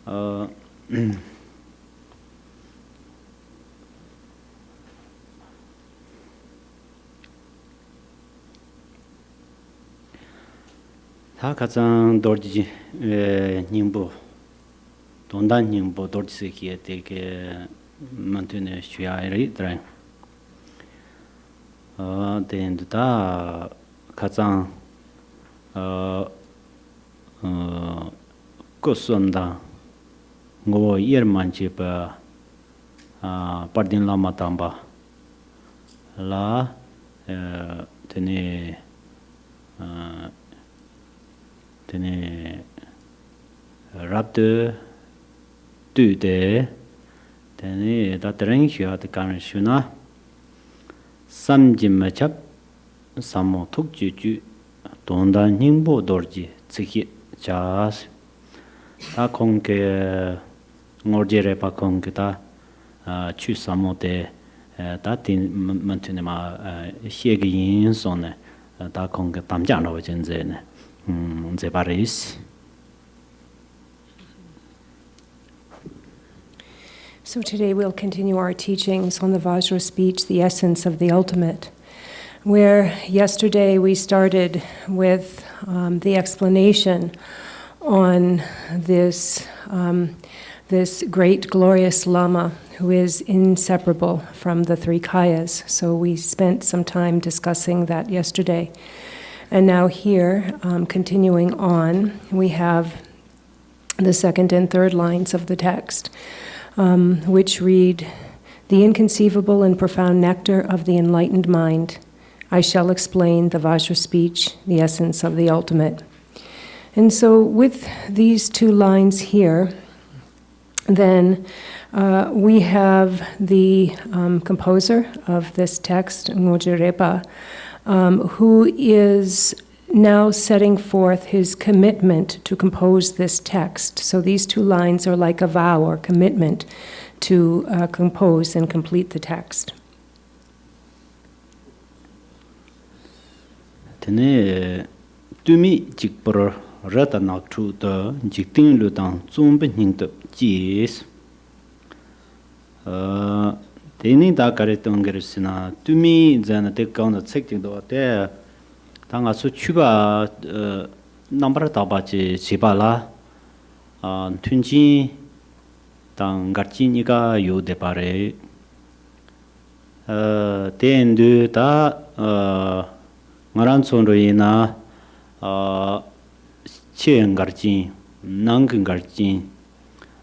다 가장 돌지 님보 돈단 님보 돌지기에 되게 만드는 쉬야리들 된다 가장 고선다 고 이르만지바 빠딘 라마탐바 라 테네 테네 랍드 두데 테네 다트랭시아 드카르슈나 삼짐마찹 삼모 톡주주 돈단 닝보 돌지 츠기 자스 다 공게 ngorjere pa kongta chu samote ta tin mantune ma hiege yin sonne ta kong tamja no jenze ne ze paris. So today we'll continue our teachings on the Vajra speech, the essence of the ultimate, where yesterday we started with the explanation on this great glorious Lama who is inseparable from the three kayas. So we spent some time discussing that yesterday. And now here, continuing on, we have the second and third lines of the text, which read, "The inconceivable and profound nectar of the enlightened mind. I shall explain the Vajra speech, the essence of the ultimate." And so with these two lines here, then we have the composer of this text, Ngojerepa, who is now setting forth his commitment to compose this text. So these two lines are like a vow or commitment to compose and complete the text. Tene tumi jikpor rata naktu de jikting lu dang zumbe ning de jis teni da kare tonggersina tumi zana de kauna chekting do te tanga su chuba number ta ba ji jibala tunji dang Garchen ga yu de pare tendu da ngaran sonroina Teachiing Garchen, Nang Garchen,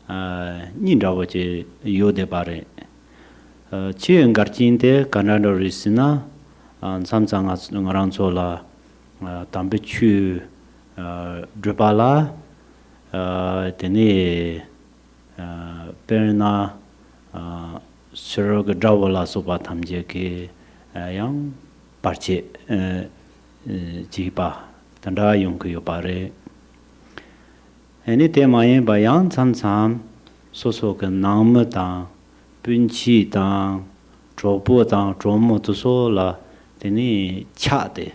Nindawaje Yode Bare. Teachiing Garchen de Canada Risina, and Samsung as Naranzola, Tambichu, Drupala, Tene Perna, Surga Drawala Soba Tamjeke, Young Parche Jiba, Tanda Yunku Pare. Any temaye bayan sam so can nam dang, bunchi dang, drobo dang, dromo to so la, teni chate,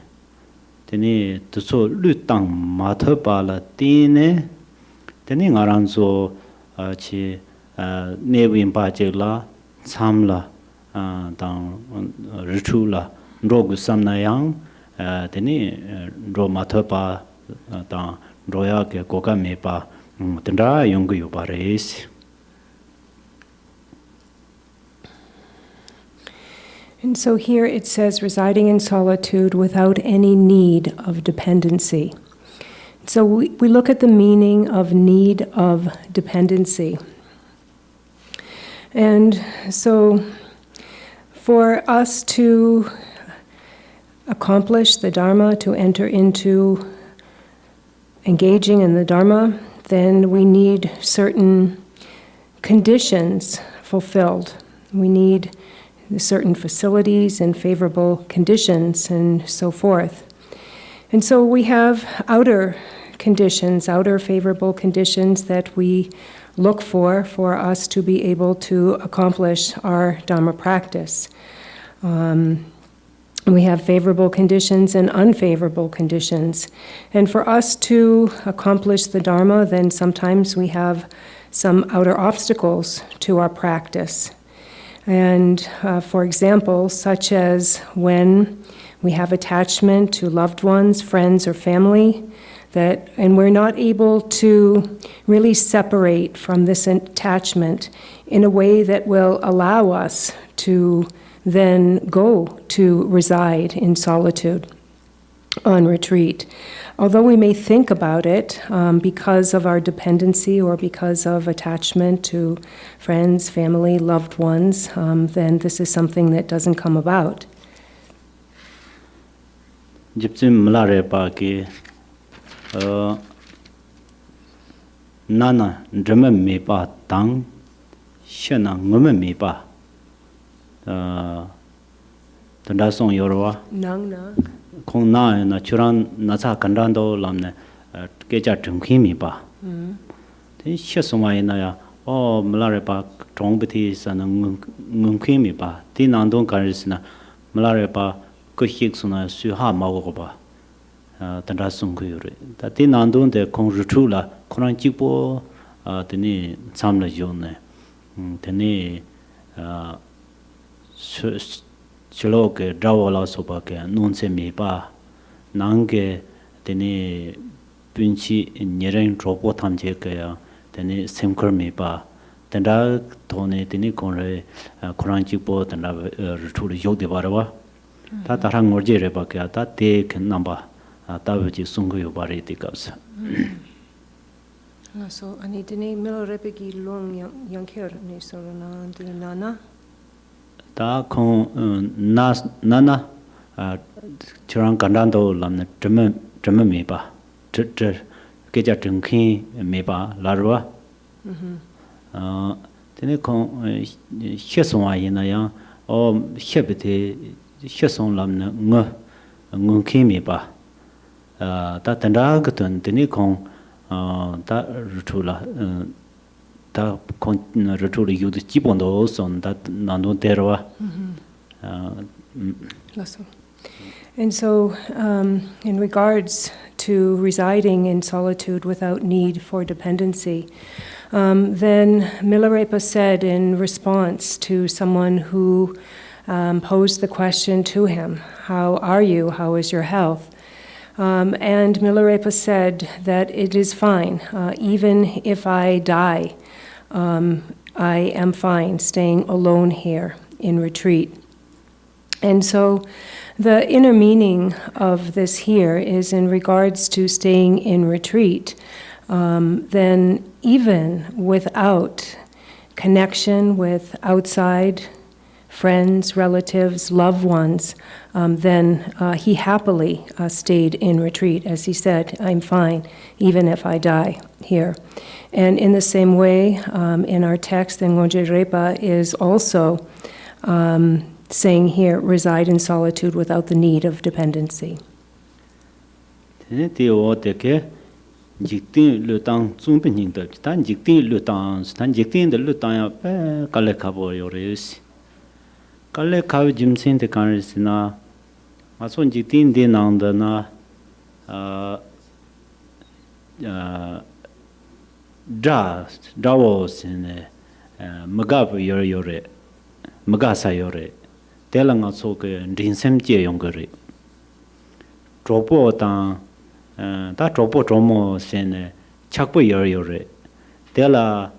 teni to so lutang mataba la tine, teni ngaranzo chi nevin pajela, samla, dang ritula, rogu samnayang, teni ro mataba dang. Roya ke koka mepa tendra yongu yopares. And so here it says, residing in solitude without any need of dependency. So we look at the meaning of need of dependency. And so for us to accomplish the Dharma, to enter into engaging in the Dharma, then we need certain conditions fulfilled. We need certain facilities and favorable conditions and so forth. And so we have outer conditions, outer favorable conditions that we look for us to be able to accomplish our Dharma practice. We have favorable conditions and unfavorable conditions. And for us to accomplish the Dharma, then sometimes we have some outer obstacles to our practice. And for example, such as when we have attachment to loved ones, friends, or family, and we're not able to really separate from this attachment in a way that will allow us to then go to reside in solitude on retreat. Although we may think about it because of our dependency or because of attachment to friends, family, loved ones, then this is something that doesn't come about. Nana drama me pa tang shana ngome me pa tanda song yorwa Nang na kong na na churan na cha kandan do lamne ke cha thungkhi me pa te she soma ina ya o mlare pa tong bthi san ngungkhi me pa ti nang dong karisna mlare pa ko hik suna su ha ma go ba tanda song yore ta ti nang dong de kong rutu la Kurang Jikpo teni tsamla yone teni chilo ke drawa la sopa ke nonse me pa nang ke teni punchi nyereng dropo tamche ke ya teni semkar me pa tenda tone teni kongre Kurang Jikpo tenda ritu yog de barwa ta tarang ngorje re pa ke ta te ken namba ta wuji sungu yo bari de kapsa. So ani dine milo repegi long yankir ni sorana di nana. Ta kong nana churang kandando lamne drama me ba keja drinking me ba larwa tene kong shesongwa yina yang o shebete shesong lamne ngungki me ba ta tanda gatun tene kong ta rutula ta kon rutula yud jibondo son ta nando terwa And so in regards to residing in solitude without need for dependency, then Milarepa said in response to someone who posed the question to him, how are you, how is your health? And Milarepa said that it is fine. Even if I die, I am fine staying alone here in retreat. And so the inner meaning of this here is in regards to staying in retreat, then even without connection with outside friends, relatives, loved ones, then he happily stayed in retreat. As he said, I'm fine, even if I die here. And in the same way, in our text, then Ngongje Repa is also saying here, reside in solitude without the need of dependency. Kale kaw jimsin te karisina mason jitin de nangda na dawo sine magab yore magasa yore telanga so ke rinsem je yongore dropo ta dropo dromo sine chakpo yore tela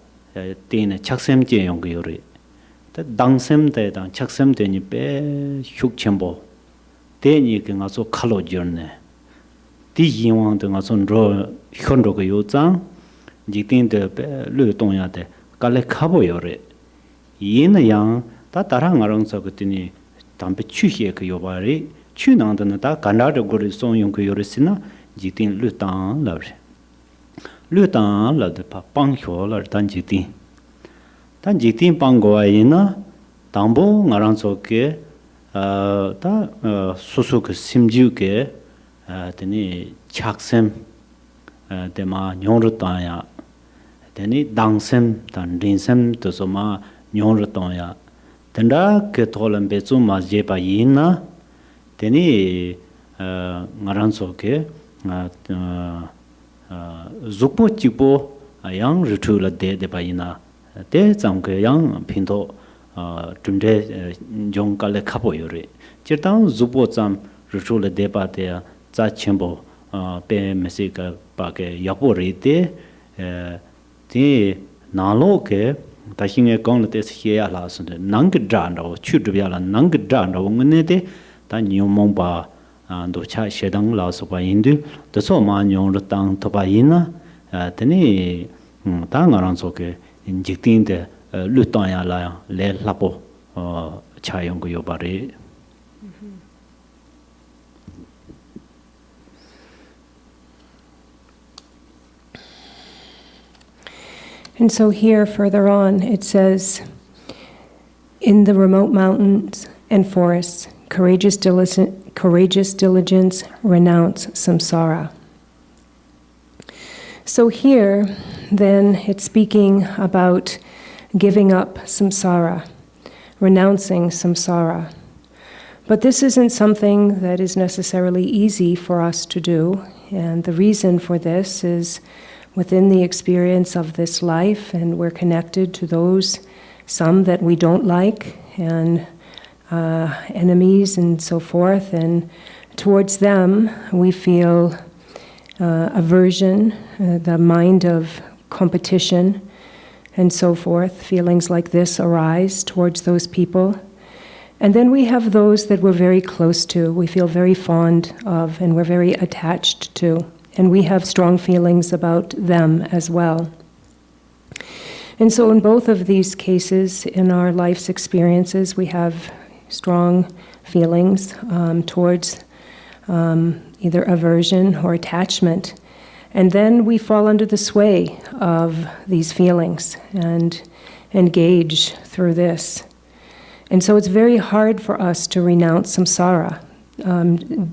tine chaksem je yongore dangsem de dang chaksem de ni pe shuk chenbo de ni ke nga so khalo jorne di yinwang de nga so ro khonro ko yo chang ji tin de pe lu tong ya de ka le khabo yore yin yang ta tarang arang so ko tini tampe chu hye ko yo ba re chu nang de na ta kanda de go ri song yong ko yore sina ji tin lu tang la de pa pang hyo la dan ji tin tan jitin pangwa ina tambo ngarang soke ta susuk simju ke teni chaksem tema nyongru ta ya teni dangsem tan rinsem to soma nyongru ta ya tenda ke tholam be chu ma je pa ina teni ngarang soke zukpo chipo yang rutu la de ba ina de zang ke yang pinto tumde jong ka le khapo yore chirtang zupo cham rutu la de ba de cha chembo pe mesi ka pa ke yapo ri te ti nalo ke 다싱에 공을 때서 해야 라서데 낭게 잔다고 추드비야라 낭게 잔다고 응네데 다 뇽몽바 도차 셰당 라서바 인도 더서 마뇽르 땅 토바이나 드니 당가랑 속에 인직딘데 루땅야라 레 라포 차용고 요바리 And so here further on it says, in the remote mountains and forests, courageous diligence renounce samsara. So here then it's speaking about giving up samsara, renouncing samsara. But this isn't something that is necessarily easy for us to do, and the reason for this is within the experience of this life, and we're connected to those, some that we don't like, and enemies and so forth, and towards them we feel aversion, the mind of competition, and so forth. Feelings like this arise towards those people. And then we have those that we're very close to, we feel very fond of, and we're very attached to. And we have strong feelings about them as well. And so in both of these cases, in our life's experiences, we have strong feelings towards either aversion or attachment. And then we fall under the sway of these feelings and engage through this. And so it's very hard for us to renounce samsara.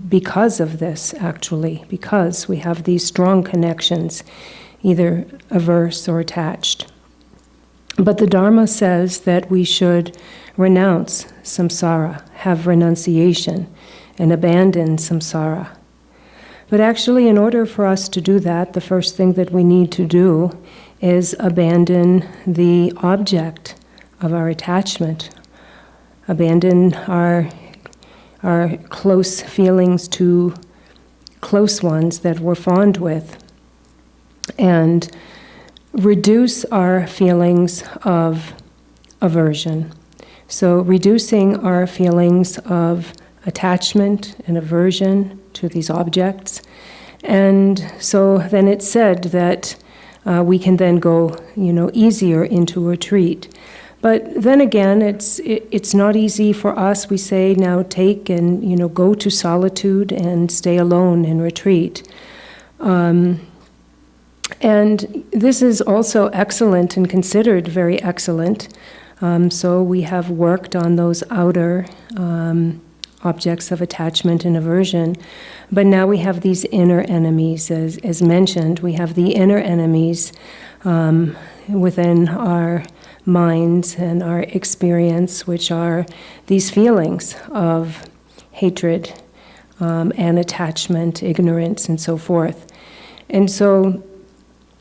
Because of this, actually, because we have these strong connections, either averse or attached. But the Dharma says that we should renounce samsara, have renunciation, and abandon samsara. But actually, in order for us to do that, the first thing that we need to do is abandon the object of our attachment, abandon our close feelings to close ones that we're fond with, and reduce our feelings of aversion. So reducing our feelings of attachment and aversion to these objects. And so then it's said that we can then go, easier into retreat. But then again, it's not easy for us. We say now take and go to solitude and stay alone and retreat. And this is also excellent and considered very excellent. So we have worked on those outer objects of attachment and aversion. But now we have these inner enemies, as mentioned. We have the inner enemies within our minds and our experience, which are these feelings of hatred and attachment, ignorance, and so forth. And so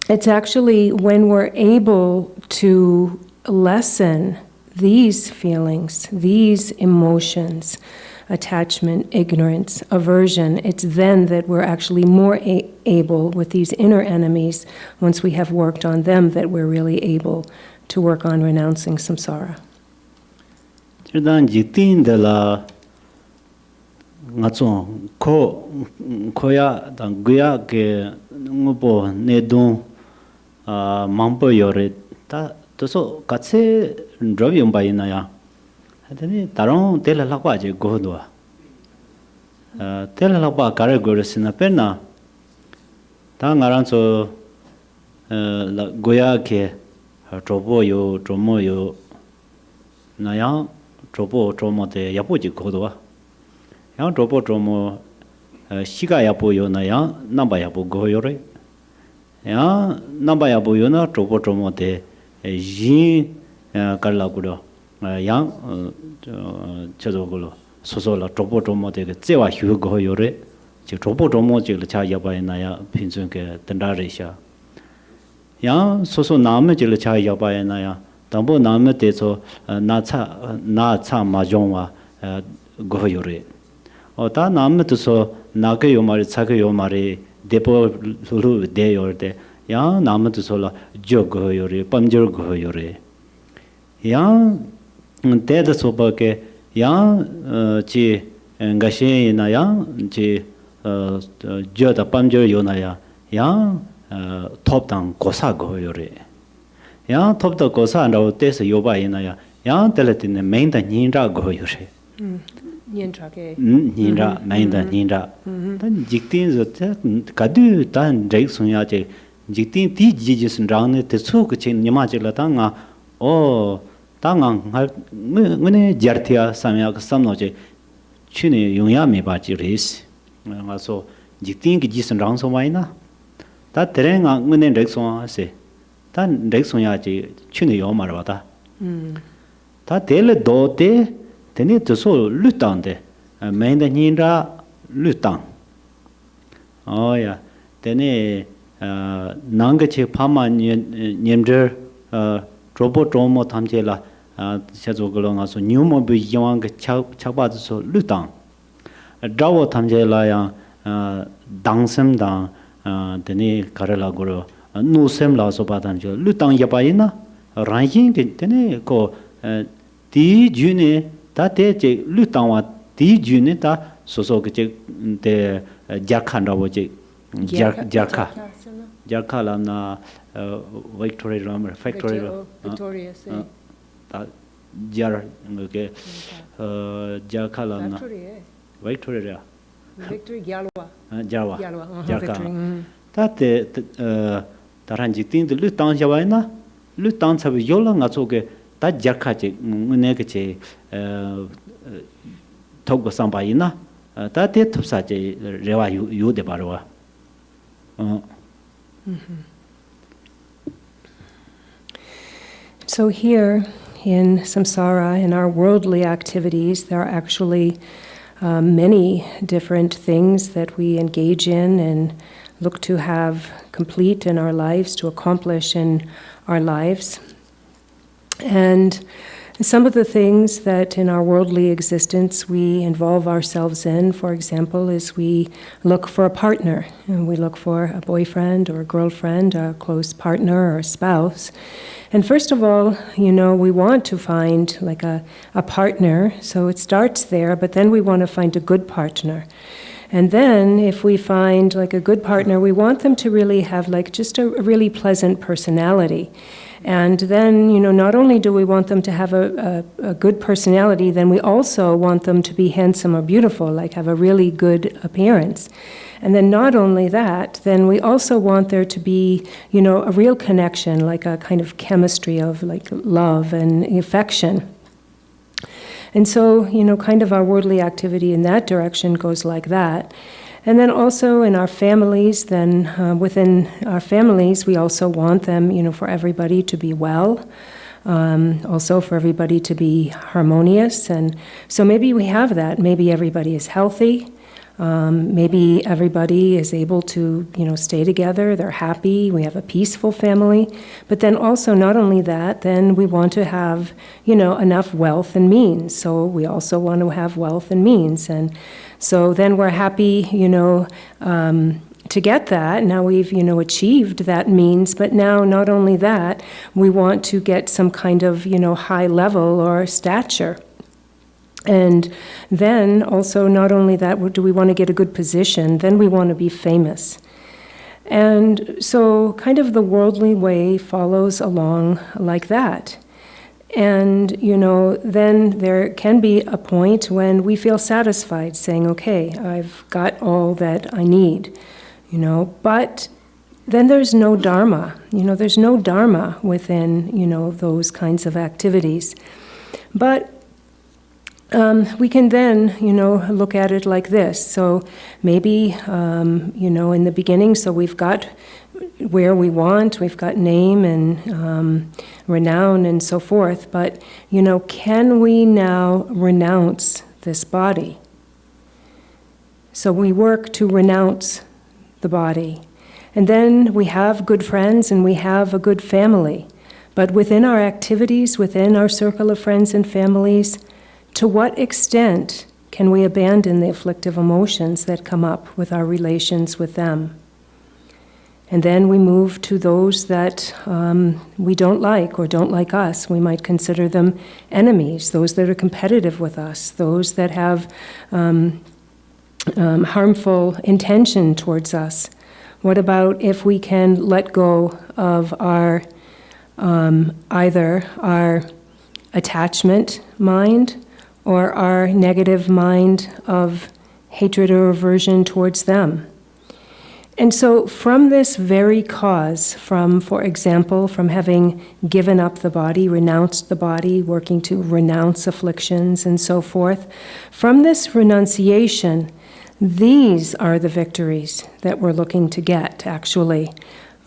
it's actually when we're able to lessen these feelings, these emotions, attachment, ignorance, aversion, it's then that we're actually more able with these inner enemies, once we have worked on them, that we're really able to work on renouncing samsara. Jirdan jitin de la ngachon koya dan guya ke ngobo nedon mampo yore ta toso katse drobyon bayina ya hadani taron tela lakwa je godo tela lakwa kare goresina pena ta ngaran so goya ke trobo yo tromo yo na yang trobo tromo de yapo ji godo yang trobo tromo 시가 야보요 나야 남바 야보 고요래 야 남바 야보요 나 trobo tromo de yin karlagulo yang 저저걸로 소소라 trobo tromo de 제와 휴 고요래 지 trobo tromo ji cha ya바이나야 핀순게 던다리샤 야 소소 나무 질 차 야바야나야 담보 나무 때서 나차 마종와 고요레 어다 나무도서 나게 요마리 차게 요마리 데포 루 데요데 야 나무도서라 조고요레 밤저 고요레 야 때도 소바게 야지 가시나야 지 저다 밤저 요나야 야 톱당 고사고요레 야 톱다 고사라고 때서 요바이나야 야 teleti네 메인다 닌라 고요레 Nyentrake. 닌라 메인다 닌라 단 직tin 저때 가두 단 레이송야제 직tin 티 지지슨 라네 때소 그체 니마질라당아 오 당ang ngene jarthia samya samnoje chune yongya me ba ji res nga so jikting gi jisan rang so mai na ta terenga ngene rekson se ta rekson ya ji chune yo ma ba ta ta tele do te tene to so lutan de men de ninra lutan oh ya tene nang che phama nyemder robot romo thamjela shazoglonga so nyumo bi yawang chakba so lutang dawo thamjela ya dangsem da tene karala goro nu sem la so padam jo lutang yapaina ranking tene ko ti june ta te che lutang wa ti june ta so so ke te jakhan rawo che jakha la na Victoria Romer factory Victoria say. jar okay jakhala na Victoria Victory Gyalwa. jawa Gyalwa. jaka ta te taran jitin de lutang jawaina lutang chabe yola nga choge ta jakha che ngune ke che thog samba ina ta te thupsa che rewa yu de barwa So here in samsara, in our worldly activities, there are actually many different things that we engage in and look to have complete in our lives, to accomplish in our lives. And some of the things that in our worldly existence we involve ourselves in, for example, is we look for a partner. And we look for a boyfriend or a girlfriend, a close partner or a spouse. And first of all, we want to find like a partner, so it starts there, but then we want to find a good partner. And then if we find like a good partner, we want them to really have like just a really pleasant personality. And then, not only do we want them to have a good personality, then we also want them to be handsome or beautiful, like have a really good appearance. And then not only that, then we also want there to be, a real connection, like a kind of chemistry of like love and affection. And so, kind of our worldly activity in that direction goes like that. And then also in our families, then within our families, we also want them, for everybody to be well, also for everybody to be harmonious. And so maybe we have that. Maybe everybody is healthy. Maybe everybody is able to, stay together. They're happy. We have a peaceful family. But then also, not only that, then we want to have, enough wealth and means. So we also want to have wealth and means. And so then we're happy, to get that. Now we've, achieved that means. But now, not only that, we want to get some kind of, high level or stature. And then also, not only that, do we want to get a good position, then we want to be famous. And so kind of the worldly way follows along like that. And, then there can be a point when we feel satisfied, saying, okay, I've got all that I need, but then there's no dharma. There's no dharma within, those kinds of activities. But we can then, look at it like this. So maybe, in the beginning, so we've got where we want, we've got name and renown and so forth, but, can we now renounce this body? So we work to renounce the body. And then we have good friends and we have a good family. But within our activities, within our circle of friends and families, to what extent can we abandon the afflictive emotions that come up with our relations with them? And then we move to those that we don't like or don't like us. We might consider them enemies, those that are competitive with us, those that have harmful intention towards us. What about if we can let go of our either our attachment mind or our negative mind of hatred or aversion towards them? And so from this very cause, for example, from having given up the body, renounced the body, working to renounce afflictions and so forth, from this renunciation, these are the victories that we're looking to get, actually.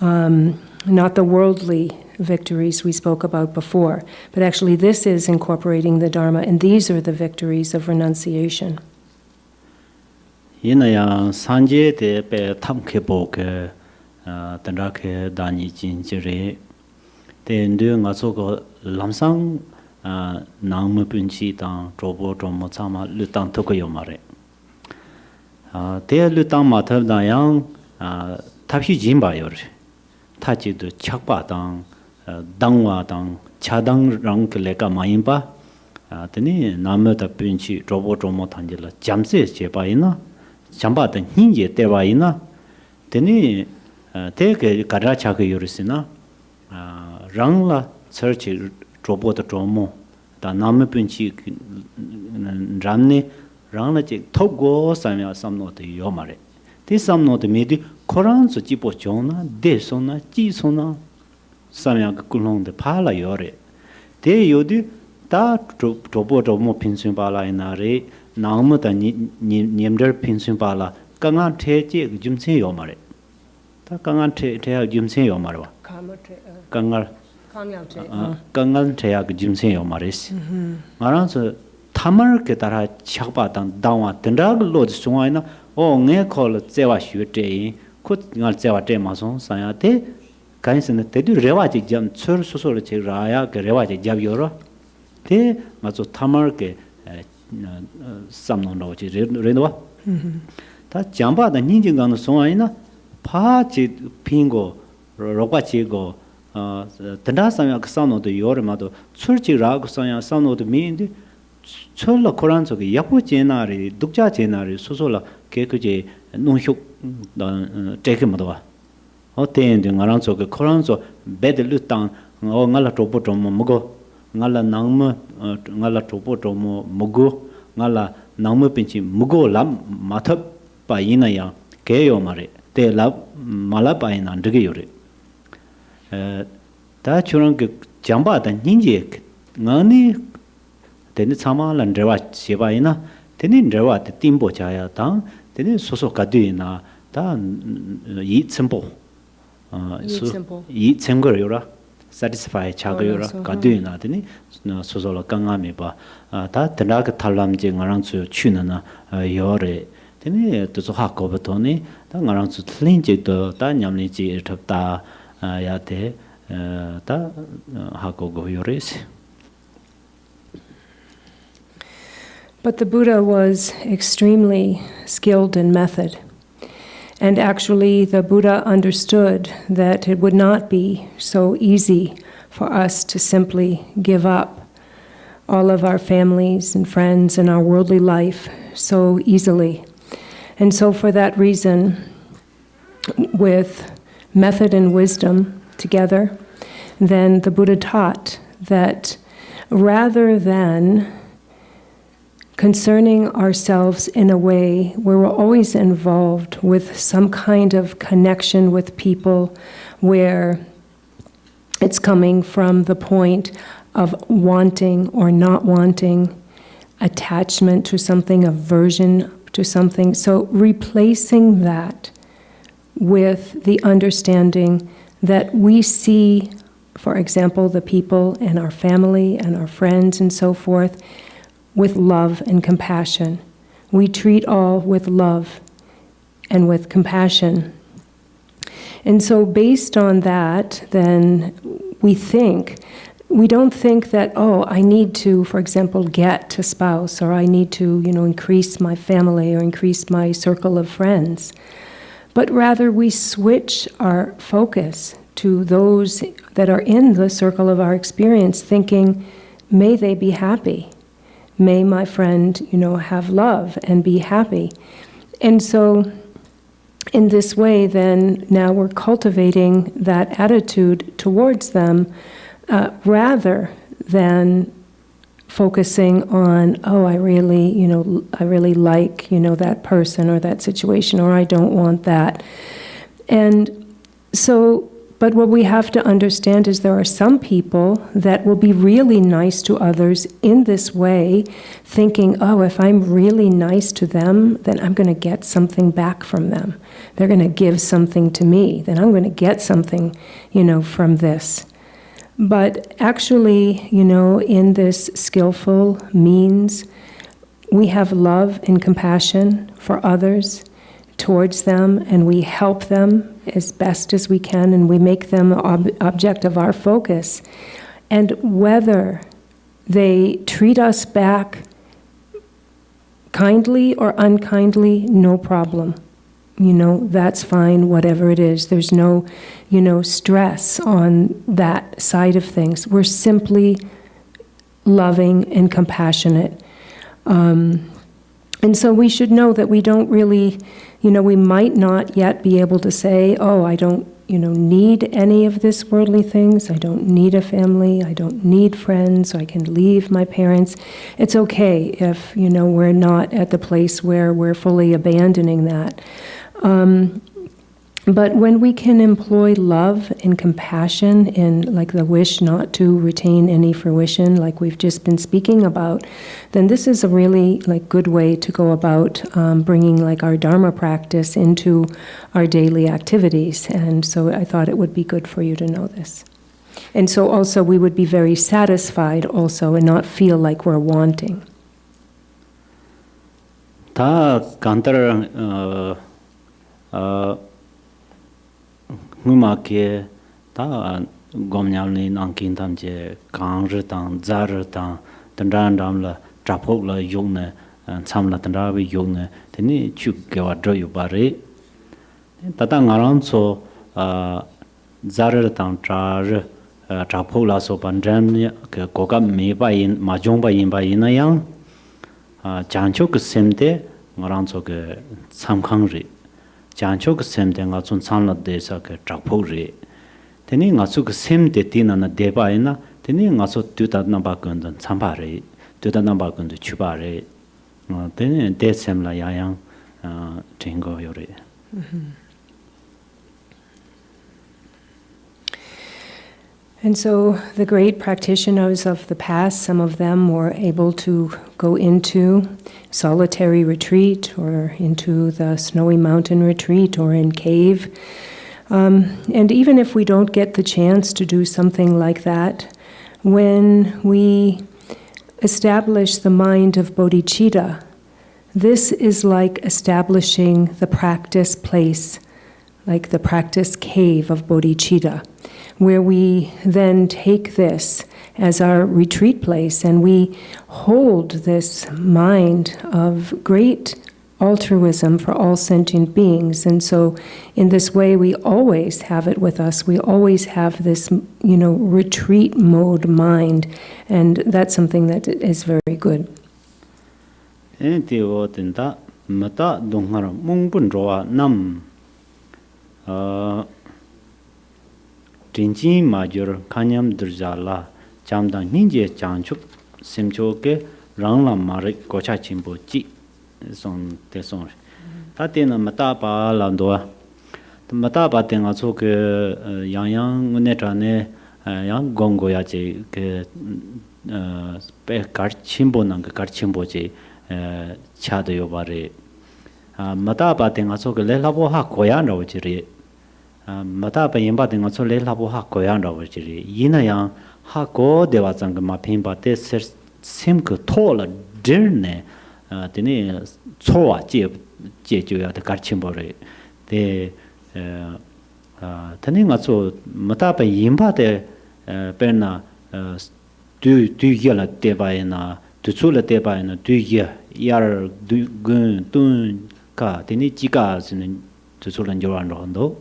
Not the worldly victories we spoke about before, but actually this is incorporating the Dharma, and these are the victories of renunciation. Yinaya sanje de pe tamke boke tenrake dani jinjire de ndu nga so ko lamsang nang punchi tang trobo tromo chama lutang to ko yomare de lutang ma thab da yang tabhi jimba yor taji du chakpa tang dangwa tang chadang rang ke leka mayimba teni namme ta punchi trobo tromo tangila jamse cheba ina chamba da hinje tewa ina teni teke karra chaka yorisina rangla search trobo da tromo da namme punchi ramne rangla che togo samya samno de yomare te samno de medi koran so jipo chona de sona ji sona samya kulong de pala yore te yodi ta trobo tromo pinsun pala inare 나무 다 님들 핀순 발라 강한 태제 좀세 요마래 다 강한 태야 좀세 요마래 와 강한 강한 태야 좀세 요마래스 말아서 타마르게 따라 착바당 다와 된다고 로드 송아이나 네 콜 제와 슈테 콧nga 제와 테 마송 사야테 간신데 데두 레와지 점 철소소를 제라야 그 레와지 잡요로 테 맞아 타마르게 samno ji renwa ta jamba da ninjing gan so aina pa ji pingo roba ji go tanda samya samno de yor ma do churji ra go samya samno de min de chol koran so ge yapo jenari dukja jenari sosola ke ke je no hyuk da take ma do wa o ten de ngaran so ge koran so bed lu tang o ngala topo tomo mugo ngala nangma ngala topo tomo mugo ngala nangma pinchi mugo lam mathap pa ina ya keyo mare te lab mala pa ina ndege yore ta churang ke jamba da ninje ngani tene chama lan rewa cheba ina tene rewa te timbo chaya ta tene soso kadu ina ta yi chempo yi chemgo yora satisfy chagayora kaduna tini sosola kangame ba ta tendaka talam je ngarang chu chuna na yore tini to ha ko betoni ta ngarang chu thlin je to ta nyamni ji thap ta ya te ta ha ko go yores. But the Buddha was extremely skilled in method. And actually, the Buddha understood that it would not be so easy for us to simply give up all of our families and friends and our worldly life so easily. And so for that reason, with method and wisdom together, then the Buddha taught that rather than concerning ourselves in a way where we're always involved with some kind of connection with people, where it's coming from the point of wanting or not wanting, attachment to something, aversion to something. So replacing that with the understanding that we see, for example, the people in our family and our friends and so forth, with love and compassion. We treat all with love and with compassion. And so based on that, then we don't think that, oh, I need to, for example, get a spouse, or I need to, increase my family or increase my circle of friends. But rather we switch our focus to those that are in the circle of our experience, thinking, may they be happy. May my friend, have love and be happy. And so in this way, then, now we're cultivating that attitude towards them rather than focusing on, oh, I really like, that person or that situation, or I don't want that. And so, but what we have to understand is there are some people that will be really nice to others in this way, thinking, oh, if I'm really nice to them, then I'm going to get something back from them. They're going to give something to me, then I'm going to get something, from this. But actually, in this skillful means, we have love and compassion for others, towards them, and we help them as best as we can, and we make them object of our focus. And whether they treat us back kindly or unkindly, no problem. That's fine, whatever it is. There's no, stress on that side of things. We're simply loving and compassionate. And so we should know that we don't really, we might not yet be able to say, oh, I don't, need any of this worldly things. I don't need a family. I don't need friends. I can leave my parents. It's okay if, we're not at the place where we're fully abandoning that. But when we can employ love and compassion in like the wish not to retain any fruition, like we've just been speaking about, then this is a really good way to go about bringing our Dharma practice into our daily activities. And so I thought it would be good for you to know this. And so also we would be very satisfied also and not feel like we're wanting. Ta kantar nguma ke ta gomnyal ni nangkin tam je kang re tang zar tang tandran dam la trapok la yong ne cham la tandra bi yong ne teni chu ke wa dro yu ba re tata ngaran so zar tang tra re trapok la so pan jam ke ko ka me ba yin ma jong ba yin na yang jancho ke semte ngaran so ke cham khang re jancho ke semte nga chun cham la de sa ke trapok re teni nga su ke semte tina na de ba ina teni nga so tu ta na ba kun dan cham ba re tu ta na ba kun de chu ba re teni de sem la ya yang tingo yo re. And so the great practitioners of the past, some of them were able to go into solitary retreat or into the snowy mountain retreat or in cave. And even if we don't get the chance to do something like that, when we establish the mind of bodhicitta, this is like establishing the practice place, like the practice cave of bodhicitta, where we then take this as our retreat place and we hold this mind of great altruism for all sentient beings. And so in this way we always have it with us. We always have this, retreat mode mind, and that's something that is very good. Tenzin major kanyam durjala chamda ninje chanchuk semchoke rangla marik kocha chimbo chi son te son ta tena mata pa landoa mata pa tenga choke yang yang ne trane yang gongo ya che ke pe kar chimbo nang kar chimbo che cha de yo bare mata pa tenga choke le labo ha koya ro chi re mata pa yimba de ngaso le labo ha ko yang raw jiri yina yang ha ko dewa chang ma phin ba te sim ko thola dirne tene chowa je ju ya de garchen bo re de tani nga tso mata pa yimba de perna du ye la de ba na tu tsu la de ba na du ye yar du gun tun ka tani ji ka sin tu tsu lan jo ran ro ndo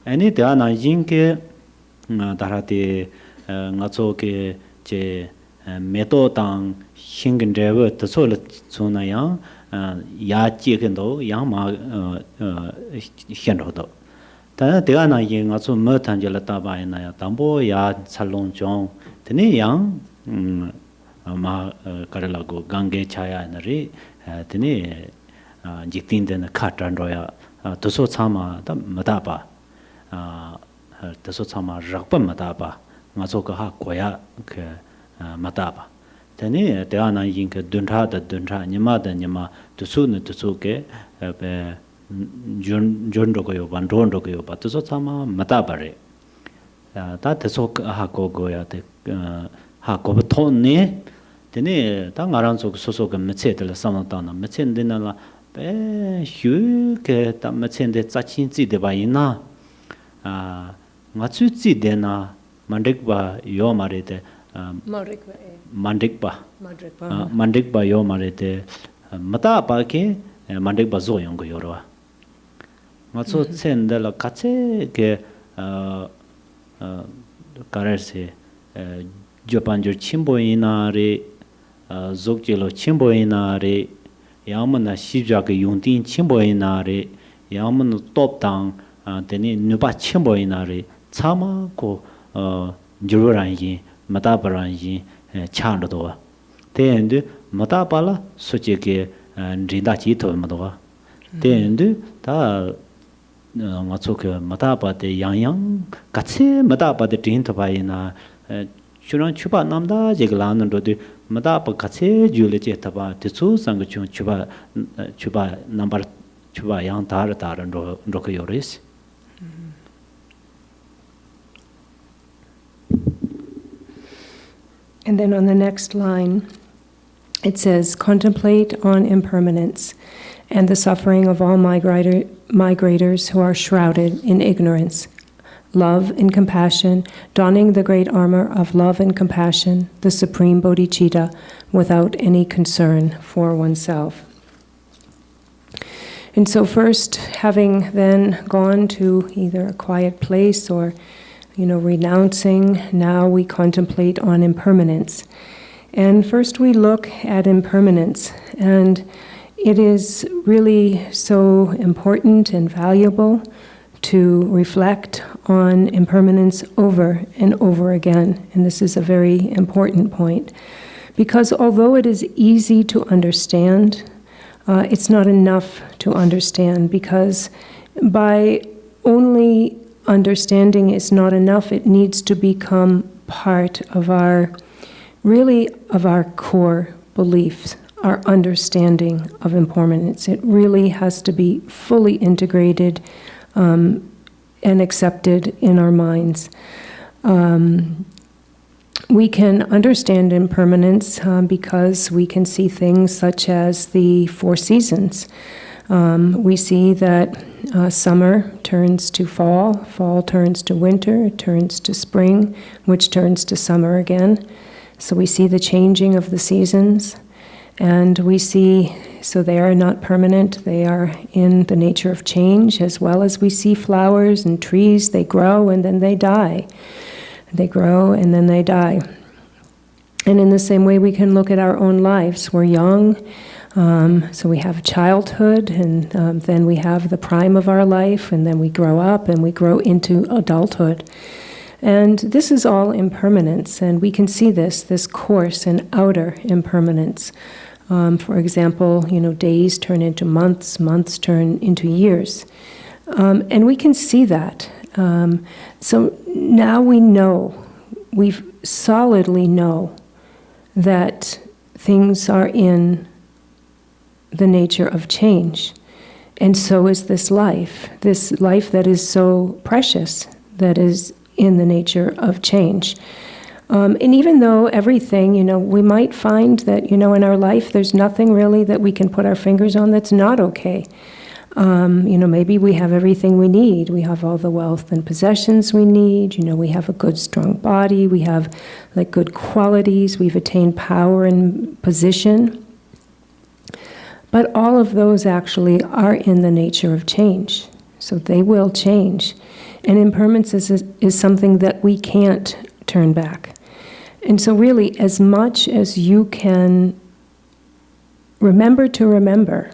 ani de na yin ke dara de nga tso ke je meto tang hingin rewe tu tsu la tsu na yang ya ji gen do yang ma hian ro do 다 대가나 yin 아주 뭐 단절을 따바이나야 담보 야 살롱종 드니 양 아마 가르라고 강게 차야나리 드니 직딘데나 카트란로야 도소 참아 다 마다바 도소 참아 락바 마다바 마소가 하 고야 그 마다바 드니 대가나 yin 그 둔타다 둔타 니마다 니마 도소는 도소게 베 존로고요 반론로고요 바트소 참아 마다바레 다 대소 하고고야 데 하고 톤네 데네 당아란소 소소가 메체들 상나다나 메첸데나라 베 휴게 다 메첸데 짜친지데 바이나 마츠지데나 만덱바 요마레데 만덱바 요마레데 마다바케 만덱바 조용고 요로와 맞소 첸데라 카체 게 가르세 조판조 침보이나레 족제로 침보이나레 야문나 시작의 용딘 침보이나레 야문 톱당 데니 누바 침보이나레 참아고 주로란이 마다바란이 차르도와 데엔드 마다발라 소제게 린다치 토마도와 데엔드 다 맞소케 마다바데 양양 같이 마다바데 딘토바이나 주런 추바 남다 제글라는도데 마다바 같이 줄레제 타바 티수 상고 추바 넘버 추바 양 다르다른 로케요리스 And then on the next line it says, contemplate on impermanence and the suffering of all migrators who are shrouded in ignorance. Love and compassion, donning the great armor of love and compassion, the supreme bodhicitta, without any concern for oneself. And so first, having then gone to either a quiet place or, renouncing, now we contemplate on impermanence. And first we look at impermanence, and it is really so important and valuable to reflect on impermanence over and over again. And this is a very important point, because although it is easy to understand, it's not enough to understand, because by only understanding is not enough. It needs to become part of our core beliefs, our understanding of impermanence. It really has to be fully integrated and accepted in our minds. We can understand impermanence because we can see things such as the 4 seasons. We see that summer turns to fall, fall turns to winter, it turns to spring, which turns to summer again. So we see the changing of the seasons, and we see, so they are not permanent, they are in the nature of change, as well as we see flowers and trees, they grow and then they die. They grow and then they die. And in the same way we can look at our own lives. We're young, so we have childhood, and then we have the prime of our life, and then we grow up and we grow into adulthood. And this is all impermanence, and we can see this coarse and outer impermanence. For example, days turn into months, months turn into years. And we can see that. So now we solidly know that things are in the nature of change. And so is this life that is so precious, that is in the nature of change. And even though everything, we might find that, in our life there's nothing really that we can put our fingers on that's not okay. Maybe we have everything we need. We have all the wealth and possessions we need. We have a good, strong body. We have like good qualities. We've attained power and position. But all of those actually are in the nature of change. So they will change. And impermanence is something that we can't turn back. And so really, as much as you can remember to remember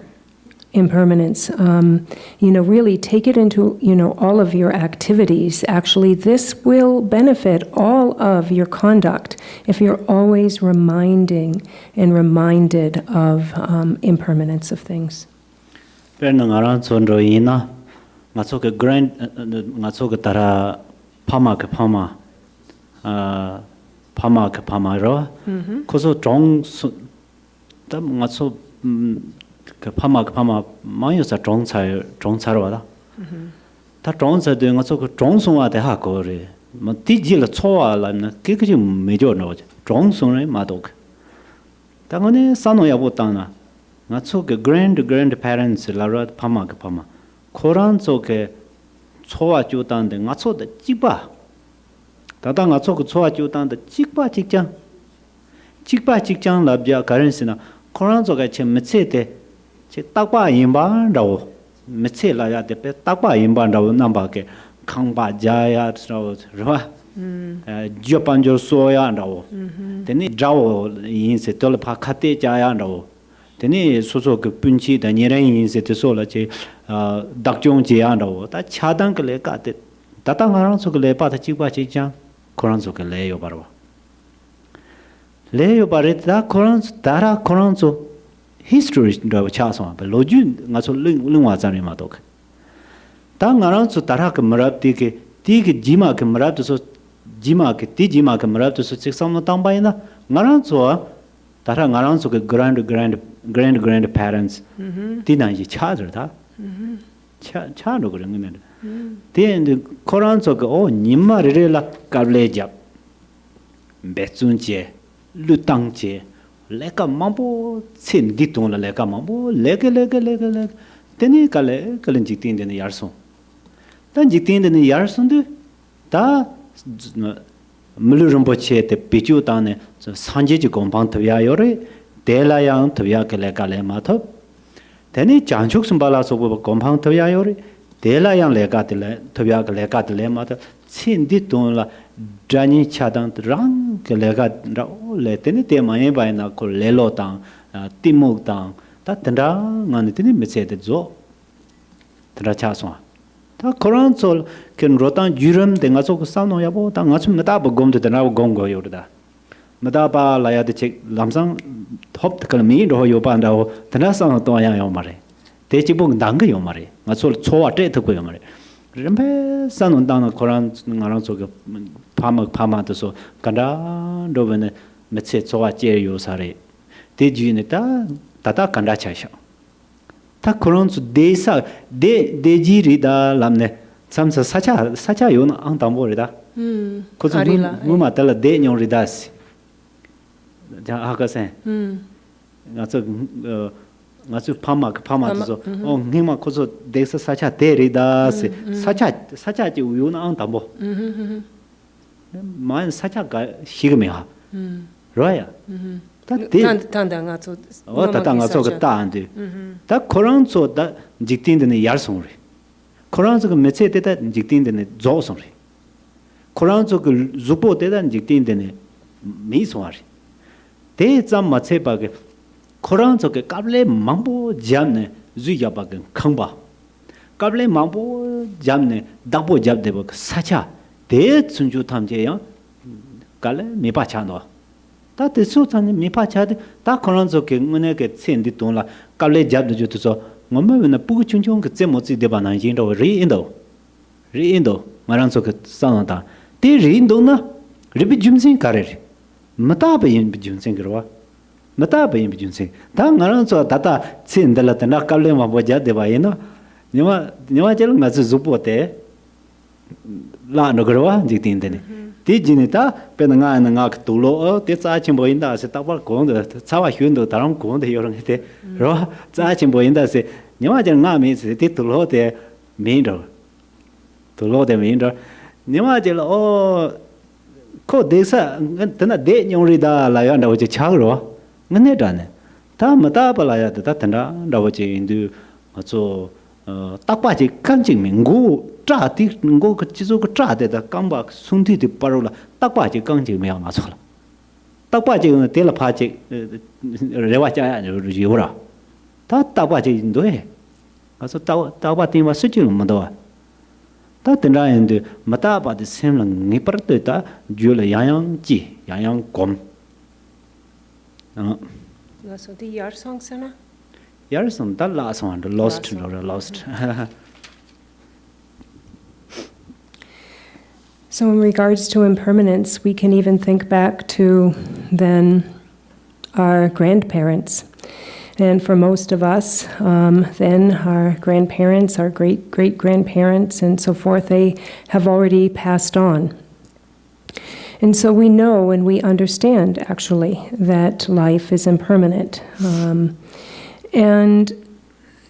impermanence, really take it into, all of your activities. Actually, this will benefit all of your conduct if you're always reminding and reminded of impermanence of things. Pama mayo sa trong charo da ta trong sa de ngaso ko trong song wa de ha ko re ma ti ji la cho wa la na ke ke me jo no trong song re ma do ta ngone sa no ya bo ta na ngaso ke grand parents la ra pama koran so ke cho wa ju dan de ngaso de ji ba ta da ngaso ko cho wa ju dan de ji ba ji jang la bya Garchen sina koran so ke che me che de takpa yinba rawo meche la ya de takpa yinba rawo namba ke khangba jaya rawo japan jo soya rawo teni rawo yin se tol pha khate jaya rawo teni soso ke punchi da nyere yin se te so la che dakjong je ya rawo ta chadang ke le ka te tata ngarang so ke le pa ta chi ba chi chang koran so ke le yo barwa le yo bare ta koran dara koran so history ndo cha so ba loju nga so lingwa zan ma dok ta ngarang so tara ke marab ti ke jima ke marab so jima ke marab so chik sam tam ba ina ngarang so tara ngarang so ke grand parents ti na ji cha da cha no gre ngene de koran so ke o nimma re la kable jap betsun che lutang che leka mambo sin diton la leka mambo leke teni kale jiktin de yarson tan jiktin de yarson de ta mulurumbo che te pichu ta ne sanje ji gompang thya yore dela yang thya ke leka le ma tho teni chanchuk sumbala so gompang thya yore dela yang leka de le thya ke leka de le ma tho sin diton la Drani chadang rang ke lega le teni te mai bai na ko lelo tang timuk tang ta tendra ngani teni mese de zo tendra cha so ta koran sol ken rotan juram de ngaso ko sano ya bo ta ngaso mata ba gom de na gom go yo da mata ba la ya de che lamsang hop de kalmi ro yo ba nda ho tendra sang to ya yo mare te chi bong dang ge yo mare ngaso cho wa te to ko yo mare rempe sanon dang koran ngarang so ge pama to so kanda do bene meche chowa che yo sare de ji ne ta tata kanda cha sha ta koran su de sa de ji ri da lamne samsa sacha yo na ang tambo ri da ko so mu ma ta la de nyong ri da si ja ha ka se nga so pama to so o ngima ko so de sa sacha de ri da si sacha ji yo na ang tambo 만 사자가 희금이야. 로야. 단단가 저 단단가 저거 따안데. 다 코란소 다 직딘데 야르송리. 코란소 그 메체 때다 직딘데 조송리. 코란소 그 주보 때다 직딘데 미송리. 대잠 마체 바게 코란소 그 까블레 망보 잠네 주야바게 캉바. 까블레 망보 잠네 다보 잡데 바 사자 대 순주 탐제야 갈래 미파차노 다 대소찬 미파차데 다 코란조게 은에게 챈디 돈라 갈래 잡도 주도서 엄마는 부구충충 그 제모지 대바나 인도 리인도 마랑소 그 상한다 대 리인도나 리비 줌신 가레 마타베인 비준생 그러와 마타베인 비준생 다 나랑소 다다 챈달라다 나 갈래마 보자 대바이나 니마 제를 맞아 주포테 la no grwa jiktin de Tijinita, Penanga and Ngak Tulo, Teachiing in the Setapa Gonda, Sawa Hundo, Taram Gonda, Yoronete, Ro, Teachiing in the say, Nimajan means the titulo de Mindo. To load them in there. Nimajil, oh, code this, and then a day you read a lion with a chagro. Manedane. Tamatapalaya, the Tatana, Davachi into so Tapachi Kanching Mingo, Trati, Go Chizuka Trate, the comeback, Sunti Parola, Tapachi Kanching Miamasola. Tapachi on the telepachi, Revacha, Yura. Tapachi in the way. Also, Tabati was sitting on Madoa. That and the Mataba the same Nipperta, Jula Yang Ji, Yang Com. So the Yar song, Sana? Yarson, that last one, the lost or lost. So in regards to impermanence, we can even think back to then our grandparents. And for most of us, then our grandparents, our great-great-grandparents, and so forth, they have already passed on. And so we know and we understand, actually, that life is impermanent.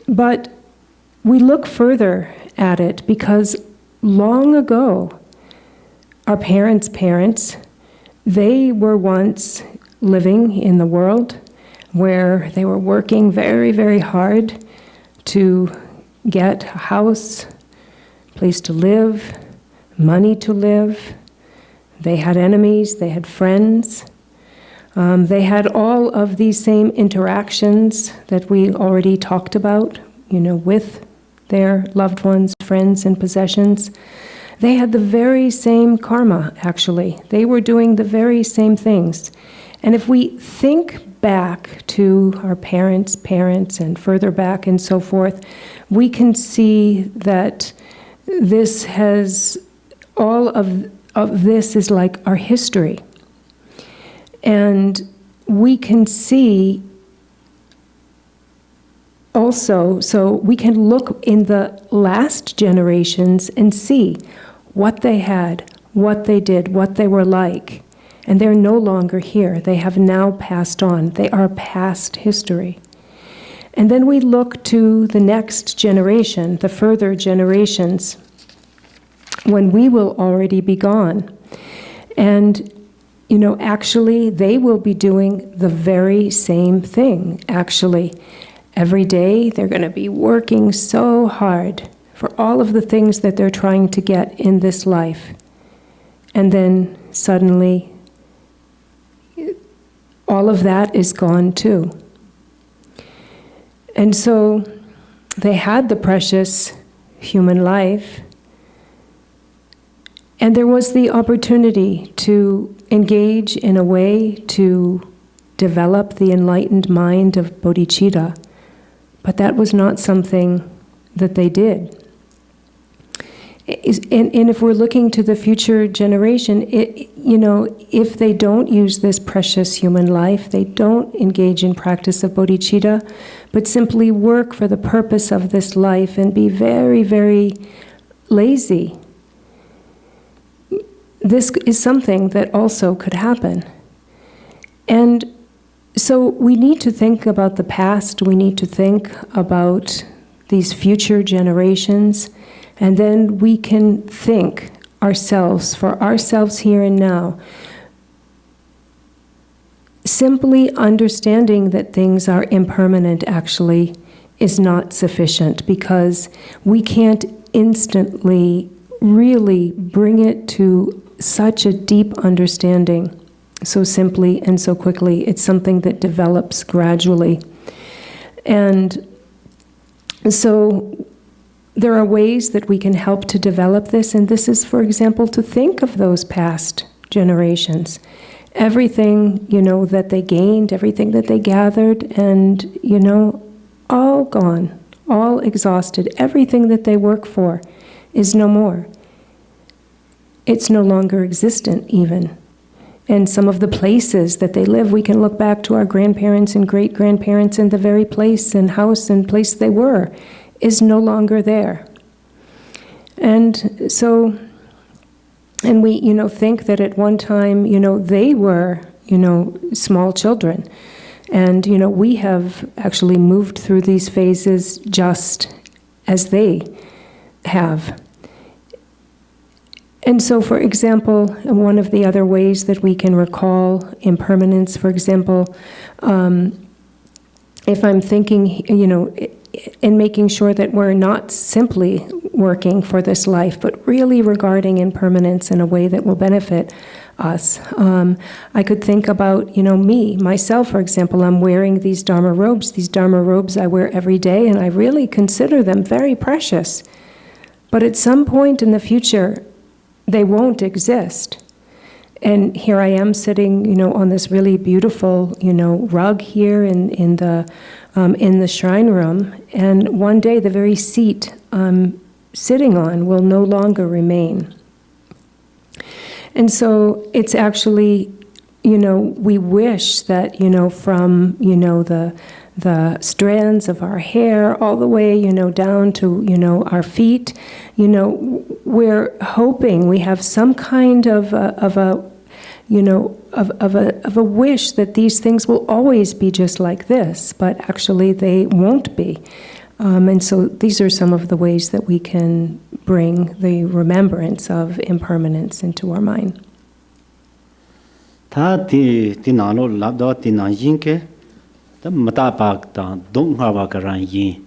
But we look further at it because long ago, our parents, they were once living in the world where they were working very, very hard to get a house, place to live, money to live. They had enemies, they had friends. They had all of these same interactions that we already talked about, with their loved ones, friends, and possessions. They had the very same karma, actually. They were doing the very same things. And if we think back to our parents, and further back and so forth, we can see that this has, all of this is like our history. And we can see also, so we can look in the last generations and see what they had, what they did, what they were like. And they're no longer here. They have now passed on. They are past history. And then we look to the next generation, the further generations, when we will already be gone. And, actually, they will be doing the very same thing, actually. Every day, they're going to be working so hard for all of the things that they're trying to get in this life. And then suddenly, all of that is gone too. And so they had the precious human life, and there was the opportunity to engage in a way to develop the enlightened mind of bodhicitta, but that was not something that they did. And if we're looking to the future generation, if they don't use this precious human life, they don't engage in practice of bodhicitta, but simply work for the purpose of this life and be very, very lazy, this is something that also could happen. And so we need to think about the past, we need to think about these future generations, and then we can think for ourselves here and now. Simply understanding that things are impermanent actually is not sufficient, because we can't instantly really bring it to such a deep understanding so simply and so quickly. It's something that develops gradually. And so there are ways that we can help to develop this, and this is, for example, to think of those past generations. Everything, that they gained, everything that they gathered, and, all gone, all exhausted. Everything that they work for is no more. It's no longer existent, even. And some of the places that they live, we can look back to our grandparents and great-grandparents, and the very place and house and place they were is no longer there. And so And we, think that at one time, they were, small children. And, we have actually moved through these phases just as they have. And so, for example, one of the other ways that we can recall impermanence, for example, if I'm thinking, in making sure that we're not simply working for this life, but really regarding impermanence in a way that will benefit us. I could think about, myself, for example. I'm wearing these Dharma robes. These Dharma robes I wear every day, and I really consider them very precious. But at some point in the future, they won't exist. And here I am sitting, on this really beautiful, rug here in the shrine room. And one day, the very seat I'm sitting on will no longer remain. And so it's actually, we wish that, from, the strands of our hair all the way, down to, our feet, we're hoping we have some kind of a wish that these things will always be just like this, but actually they won't be. And so these are some of the ways that we can bring the remembrance of impermanence into our mind. Ta ti nalo labdo ti na yinke ta mata pak ta dong ha ba karan yin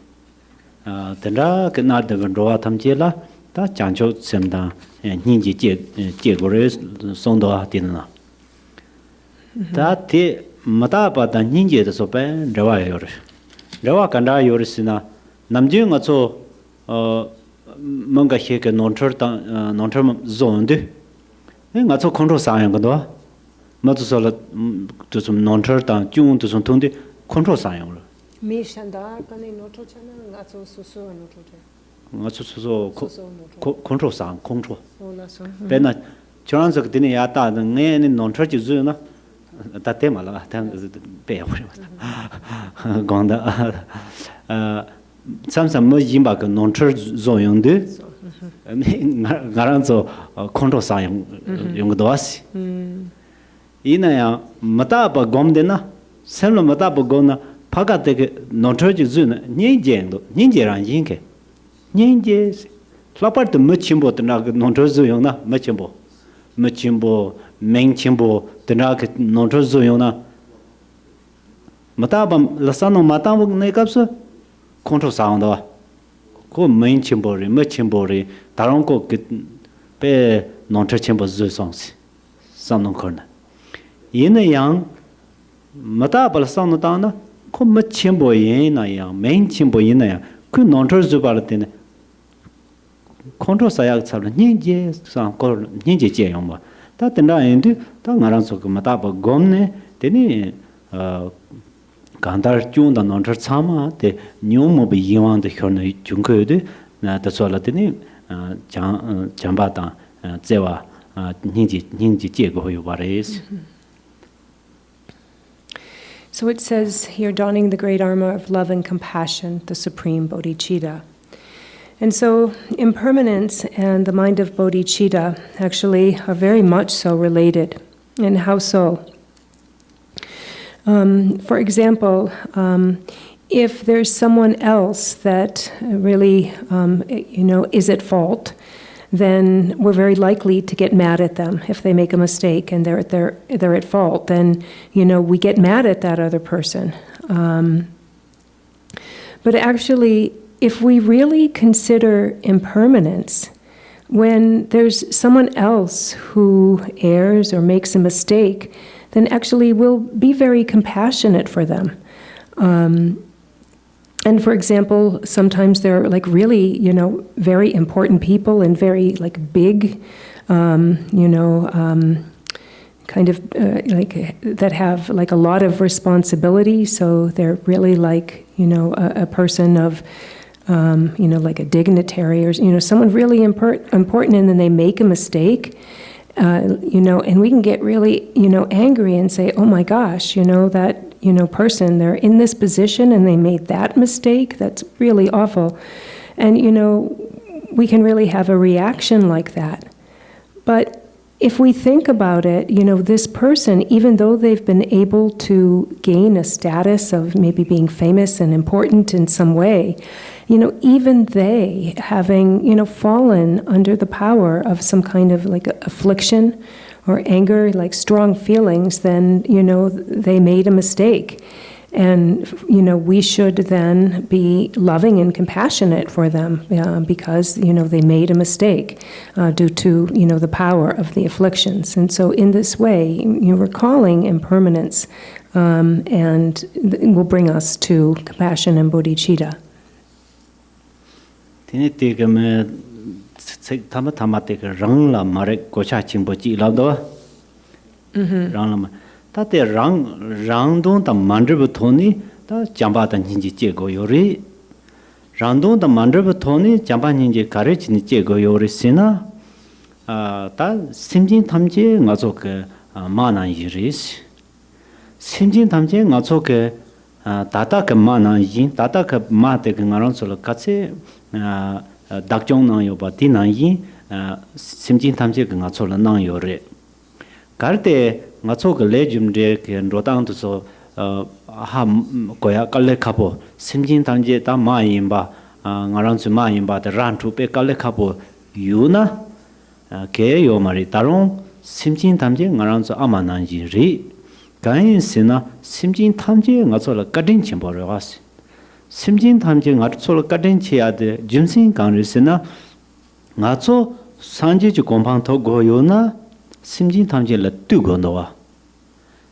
tenda ke na de ro tham che la ta chang cho sem da nin ji je go re song do ti na ta ti mata pa da nin je de so pe rewa kanda yor sina namje nga cho 뭔가 해게 논처럼 zonde nga cho control sayang go do 맞서라 좀 논처다 중도 좀 통데 control sayang lo mi shanda kane noto chana nga cho susu noto nga cho susu control sang control ola so bena chance que tiene ya ta ne 논처 ji zu na ta tema la ta be gonda samsam mo yimba ko 논처 zoyonde ngaranzo control sayang yung do asi 이나야 마타바 곰데나 셀로 마타바 고나 파가데 노트지 주나 닌제도 닌제란 인게 닌제 라파트 머침보 드나 노트지 용나 머침보 맹침보 드나 노트지 용나 마타바 라사노 마타보 네캅스 컨트롤 사운드와 고 맹침보리 머침보리 다른 거베 노트 침보 주송시 삼는 거나 yin yang mata bal sang no ta na ko ma chen bo yin na yang main chen bo yin na yang ku non ter zu ba le tin control sa ya cha le nin je sang ko nin je je yong ba ta ten da yin du ta nga ran so ko mata ba gom ne de ni gan dar ju da non ter cha ma de nyu mo bi yin wang de hyo ne jung ko de na da so la de ni jang ba da ze wa nin ji je go yo ba re. So it says here, donning the great armor of love and compassion, the supreme bodhicitta. And so impermanence and the mind of bodhicitta actually are very much so related. And how so? For example, if there's someone else that really, is at fault, then we're very likely to get mad at them. If they make a mistake and they're at fault, then we get mad at that other person. But actually, if we really consider impermanence, when there's someone else who errs or makes a mistake, then actually we'll be very compassionate for them. And for example, sometimes they're like really, very important people and very like big, kind of that have like a lot of responsibility. So they're really like, a person of, like a dignitary or, someone really important, and then they make a mistake, and we can get really, angry and say, oh my gosh, that, person, they're in this position and they made that mistake. That's really awful. And, we can really have a reaction like that. But if we think about it, this person, even though they've been able to gain a status of maybe being famous and important in some way, even they having, fallen under the power of some kind of like affliction or anger, like strong feelings, then, they made a mistake. And, we should then be loving and compassionate for them because, they made a mistake due to, the power of the afflictions. And so in this way, recalling impermanence and will bring us to compassion and bodhicitta. Tate rang dong ta mandrib thoni ta jamba ta nyinji che go yori rang dong ta mandrib thoni jamba nyinji kare chini che go yori sina ta simjin thamje ngazo ke ma na yiris simjin thamje ngazo ke tata ke ma na yin tata ke ma te ke ngarang so ka che dakjong na yo ba ti na yin simjin thamje ke ngazo la na yore karte ngacho ke lejum de ke rodang to so ha koya kalle khapo simjin tanje ta ma yimba ngarang chu ma yimba de ran thu pe kalle khapo yuna ke yo mari tarong simjin tanje ngarang chu amana ji ri gain sina simjin tanje ngacho la kadin chimbo ro was simjin tanje ngacho la kadin chia de jumsin kan ri sina ngacho sanje ju kompang to go yuna 심진 탐제라 뜨고노와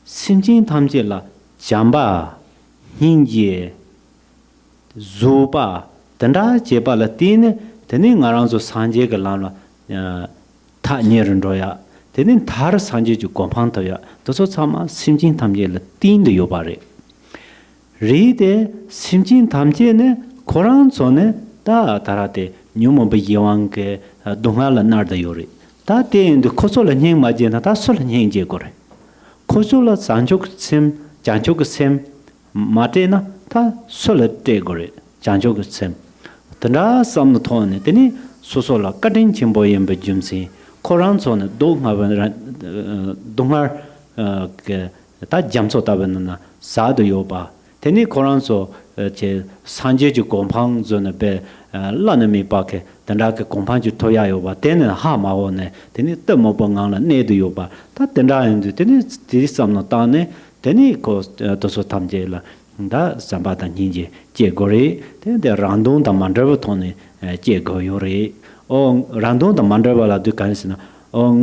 심진 탐제라 잠바 흰지 조바 던다 제발라 띠네 데니 나랑조 산제가 라나 타녀른도야 데니 다르 산제주 공판도야 도서 참아 심진 탐제라 띠인도 요바레 리데 심진 탐제네 코란 존에 다 다라데 뉴모베 예왕게 동할라 나르다 요리 다 때인도 코솔라 행 맞이나 다 솔라 행제 거래 코솔라 잔족 셈 잔족 셈 마테나 다 솔라 때 거래 잔족 셈 드나 섬노 토네 되니 소솔라 까딘 침보엠 베줌시 코란손 동하번 동하 그다 잠소다번나 사도 요바 되니 코란소 제 산제주 공방 존에 베 라네미 바케 던다케 공방주 토야요바 때는 하마오네 되니 뜨모봉강라 내도요바 다 던다인데 되니 디리섬노 따네 되니 고 도소 탐제라 다 삼바다 닌제 제고리 되데 란동 다 만드버 토네 제고요리 오 란동 다 만드버라 두칸스나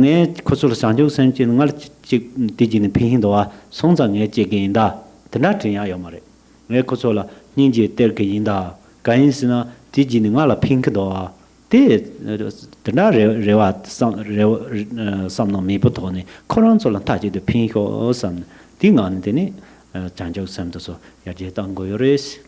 네 코솔 산조 센진 날 디지는 핑도와 송장에 제게인다 던다트야요 말에 네 코솔라 닌제 때게인다 가인스나 디지는 날 핑크도와 데 드나 레와 삼노 미부토네 코란솔라 타지도 핑코 삼 딩안데니 장적 삼도서 야제 당고요레스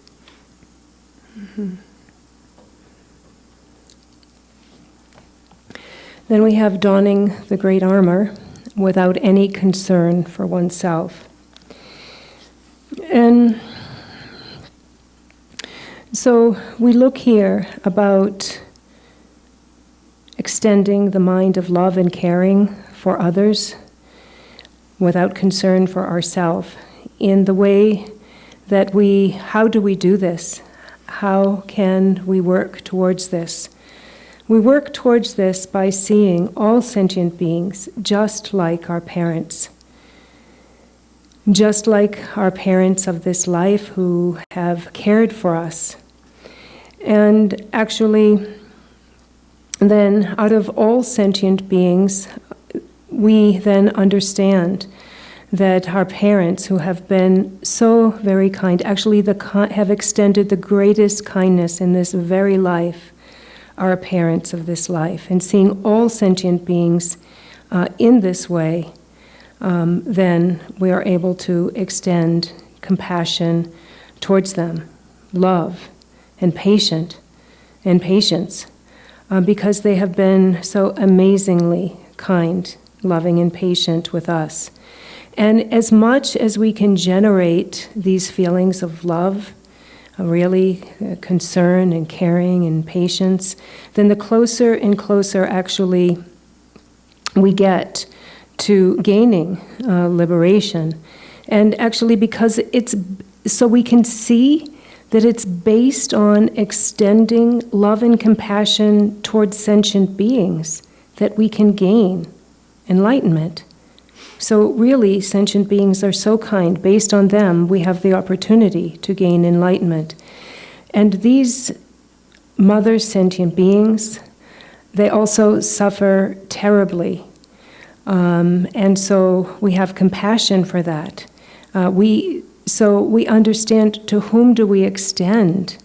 Then we have donning the great armor without any concern for oneself. And so we look here about extending the mind of love and caring for others without concern for ourselves in the way that how do we do this? How can we work towards this? We work towards this by seeing all sentient beings just like our parents. Just like our parents of this life who have cared for us. And actually, then out of all sentient beings, we then understand that our parents who have been so very kind, actually have extended the greatest kindness in this very life, are parents of this life. And seeing all sentient beings in this way, then we are able to extend compassion towards them, love and patience, because they have been so amazingly kind, loving and patient with us. And as much as we can generate these feelings of love, really concern and caring and patience, then the closer and closer actually we get to gaining liberation. And actually, because it's so we can see that it's based on extending love and compassion towards sentient beings that we can gain enlightenment. So really, sentient beings are so kind. Based on them, we have the opportunity to gain enlightenment. And these mother sentient beings, they also suffer terribly. And so we have compassion for that. So we understand, to whom do we extend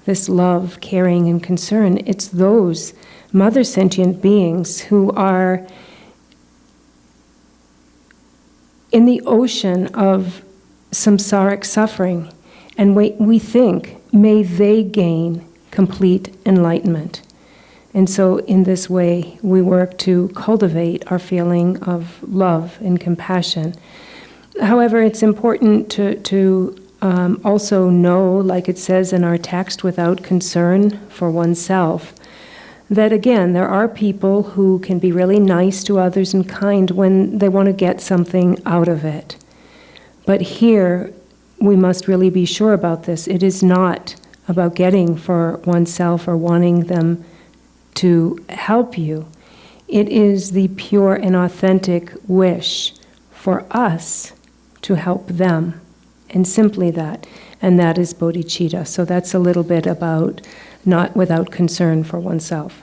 this love, caring, and concern? It's those mother sentient beings who are in the ocean of samsaric suffering, and we think, may they gain complete enlightenment. And so in this way, we work to cultivate our feeling of love and compassion. However, it's important to also know, like it says in our text, without concern for oneself, that again, there are people who can be really nice to others and kind when they want to get something out of it. But here, we must really be sure about this. It is not about getting for oneself or wanting them to help you. It is the pure and authentic wish for us to help them, and simply that. And that is bodhicitta. So that's a little bit about not without concern for oneself.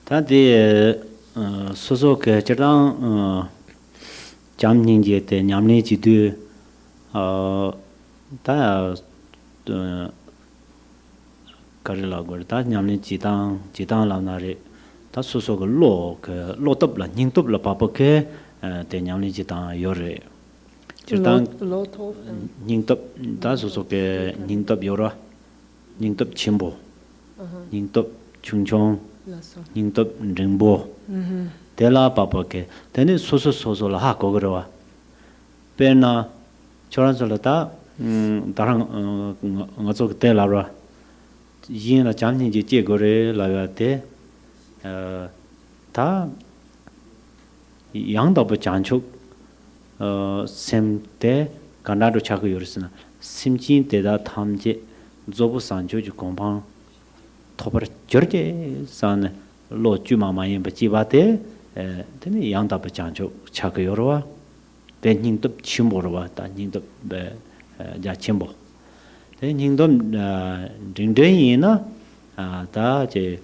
Tadi soso ke cherdang jam ningje te nyamne ji du ta karila gor ta nyamne jitang la na re ta soso ke lo top la ning top la pa pa ke te nyamne jitang yo re cherdang Lo top ning top ta soso ke ning top yo ra ning top chimbo ning top chungchong ning top ringbo tela papa ke tene soso la ha ko gro pena choran sola ta darang ngazo te la ra yin la jam ni ji je go re la ya te ta yang da ba jan chuk sem te kanda do cha go yorsna simjin te da tham je zobu san jo ju kompang thobar jorje san lo ju ma ma yin ba ji ba te tene yang da ba jan chuk cha go yorwa te ning top chimbo ro ta ning top be ja chimbo te ning dom ding de yin na ta je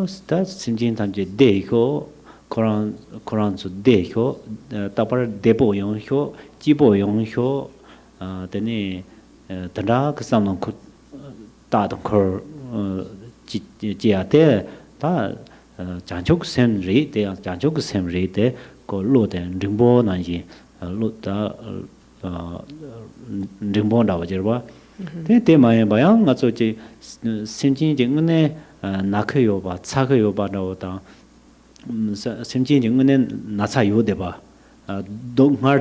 sta simjin tan je de ko koran su de ko ta par de bo yong hyo ji bo yong hyo tene tanda ka sam nong ta dong ko ji ya te ta janchok sem ri te janchok sem ri te ko lo den ringbo na yi lo ta ringbo da wa jer ba te ma ya ba yang nga zo ji simjin jing ne na ke yo ba cha ke yo ba da ta simjin jing ne na cha yo de ba dong ha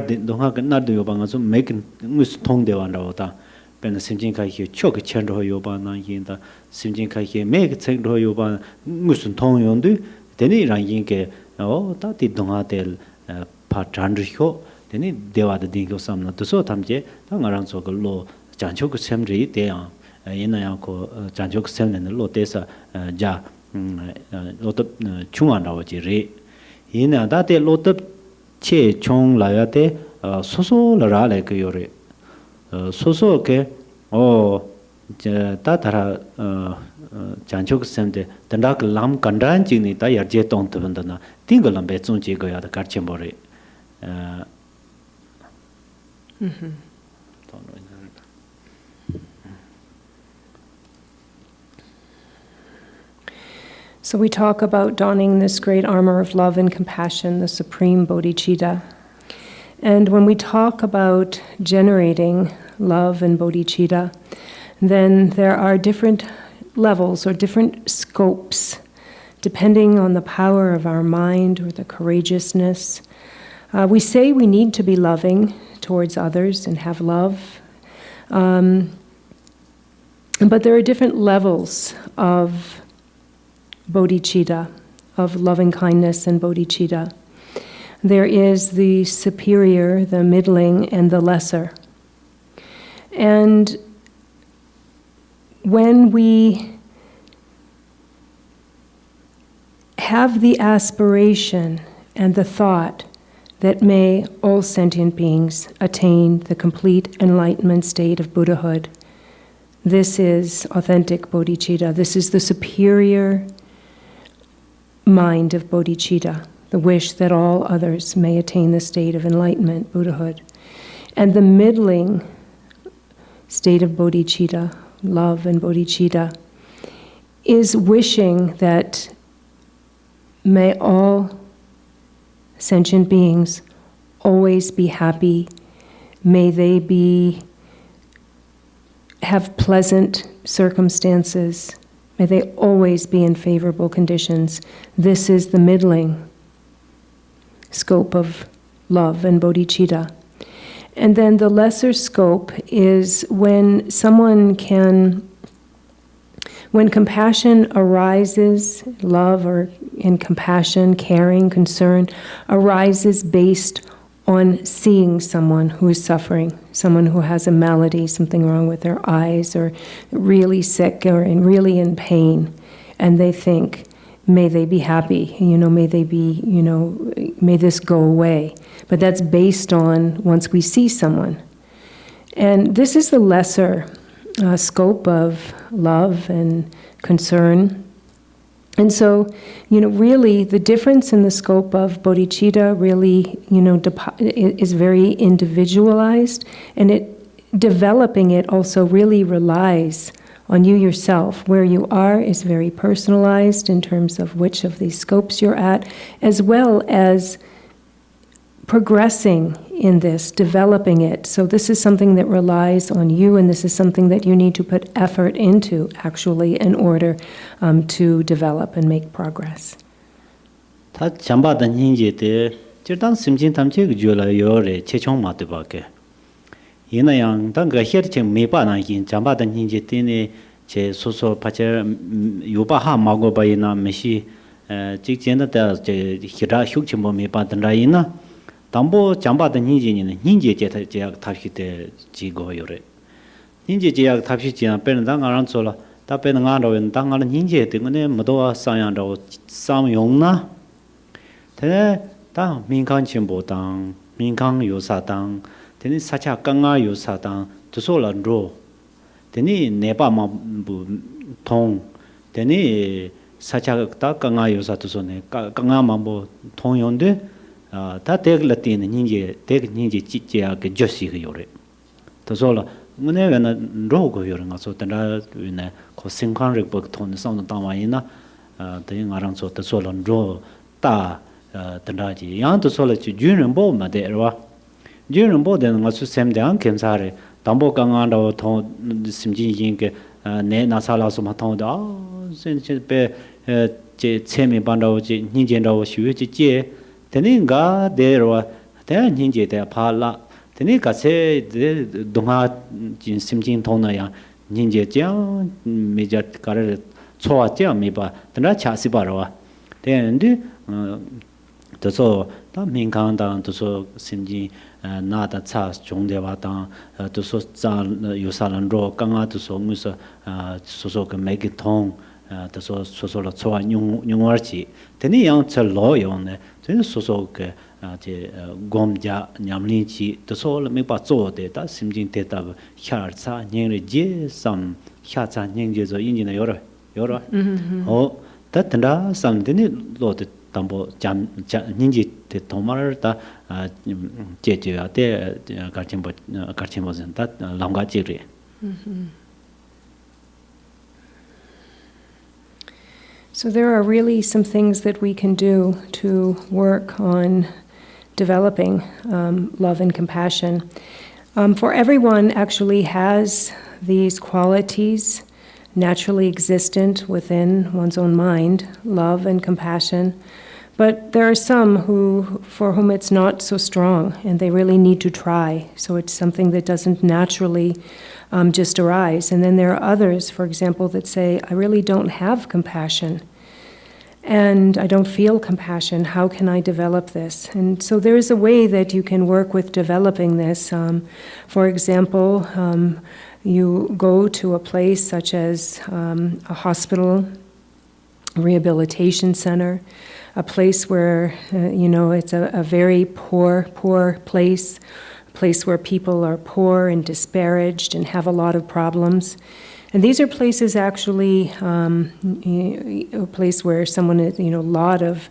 ke na de yo ba nga zo make ngus thong de wa da ta pen simjin ka hi chok chen ro yo ba na yin da simjin ka hi make chen ro yo ba ngus thong yo de teni rang yin ke ta ti dong ha del pa chan ri ho teni dewa de ding ko sam na to so tham je ta ngarang so ko lo chan chok sem ri de ya yin na ya ko chan chok sem ne lo te sa ja lo tap chung an ra wa ji re yin na da te lo tap che chong la ya te so la ra le ke yo re so ke ta thara janchok semde tandak lam kandan jingni ta yarje tong tbandana tingalam be chung je go ya da Garchen bore So we talk about donning this great armor of love and compassion, the supreme bodhicitta. And when we talk about generating love and bodhicitta, then there are different levels or different scopes, depending on the power of our mind or the courageousness. We say we need to be loving towards others and have love, but there are different levels of bodhicitta, of loving kindness and bodhicitta. There is the superior, the middling, and the lesser. And when we have the aspiration and the thought that may all sentient beings attain the complete enlightenment state of Buddhahood, this is authentic bodhicitta. This is the superior mind of bodhicitta, the wish that all others may attain the state of enlightenment, Buddhahood. And the middling state of bodhicitta, love and bodhicitta, is wishing that may all sentient beings always be happy. May they have pleasant circumstances. May they always be in favorable conditions. This is the middling scope of love and bodhicitta. And then the lesser scope is when when compassion arises, love or in compassion, caring, concern, arises based on seeing someone who is suffering, someone who has a malady, something wrong with their eyes, or really sick or really in pain, and they think, may they be happy, may they be, may this go away. But that's based on once we see someone. And this is the lesser scope of love and concern. And so, really the difference in the scope of bodhicitta really, is very individualized, and developing it also really relies on you yourself. Where you are is very personalized in terms of which of these scopes you're at, as well as progressing in this, developing it. So this is something that relies on you, and this is something that you need to put effort into, actually, in order to develop and make progress. 다 잠바던 hinje 저당 심진 탐체 그줄라 요래 최종 마트바게 이나양 당가 헤르체 메바나긴 잠바던 hinje 때네 제 소소 파체 요바하 마고바이나 메시 직전다 제 히라 흉침보 메바던라이나 담보 잠바던 hinje는 hinje 제약 탑시때 지고요래 hinje 제약 탑시지나 빼는당 알안솔라 다 빼는 안로는 당하는 hinje 때문에 모두와 상양로 상용나 다 민간 진보당, 민간 요사당, 되니 사차 강아 요사당, 두솔란로, 되니 네바마부 통, 되니 사차 다 강아 요사 두솔네 강아마부 통용데 다 대글라티는 닌제 찌찌야 그 조시가 요래. 두솔라 문에는 로고 요런 가서 된다 위네 고 생관력 복통 상도 담아이나 대응 알아서 두솔란로 다 tendaaji yang to sola chi junrenbo ma de erwa junrenbo de nga su semde an kemsare dambo kanga da thon simji yin ke ne na sala so ma thon da sen che pe che chemi ban da ji nin jin da shu ji jie teni ga de erwa de nin je de pha la teni ka se de donga jin simjin thon na ya nin je jiang me ja ka re chowa jiang me ba tena cha si ba ro de 그래서 다 민간당 도서 심지 나다 차 종대와당 도서 자 요사란로 강아도서 무서 소소 그 매기통 도서 소소로 초와 용어지 되니 양철로 용네 되니 소소 그제 곰자 냠리지 도서 매바 조데 다 심진 대답 샤르차 녀르지 삼 샤차 녀제저 인지나 여러 다든다 삼드니 로데 담보 잠 닌지 때 도마르다 제제야 때 가르친 버전다 랑가지리 So there are really some things that we can do to work on developing love and compassion. For everyone actually has these qualities naturally existent within one's own mind, love and compassion. But there are some for whom it's not so strong, and they really need to try. So it's something that doesn't naturally just arise. And then there are others, for example, that say, I really don't have compassion. and I don't feel compassion. How can I develop this? And so there is a way that you can work with developing this. For example, you go to a place such as a hospital, rehabilitation center, a place where, it's a very poor place, a place where people are poor and disparaged and have a lot of problems. And these are places actually, a place where someone is, a lot of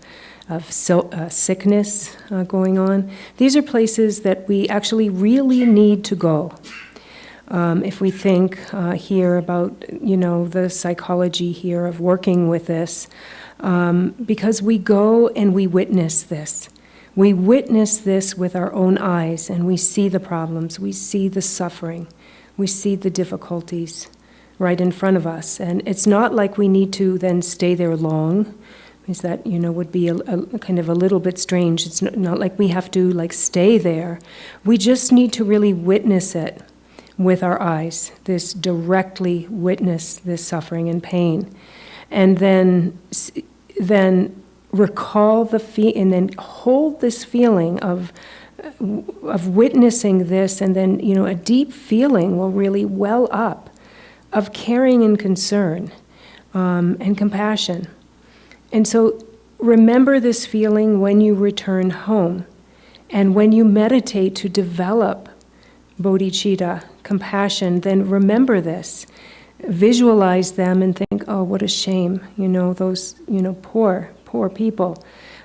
sickness going on. These are places that we actually really need to go. If we think here about, the psychology here of working with this, because we go and we witness this. We witness this with our own eyes, and we see the problems, we see the suffering, we see the difficulties right in front of us. And it's not like we need to then stay there long, because that, would be a kind of a little bit strange. It's not like we have to stay there. We just need to really witness it with our eyes, this directly witness this suffering and pain. And then recall and then hold this feeling of witnessing this, and then, a deep feeling will really well up of caring and concern and compassion. And so remember this feeling when you return home, and when you meditate to develop bodhicitta, compassion, then remember this. Visualize them and think, oh, what a shame, those, poor people.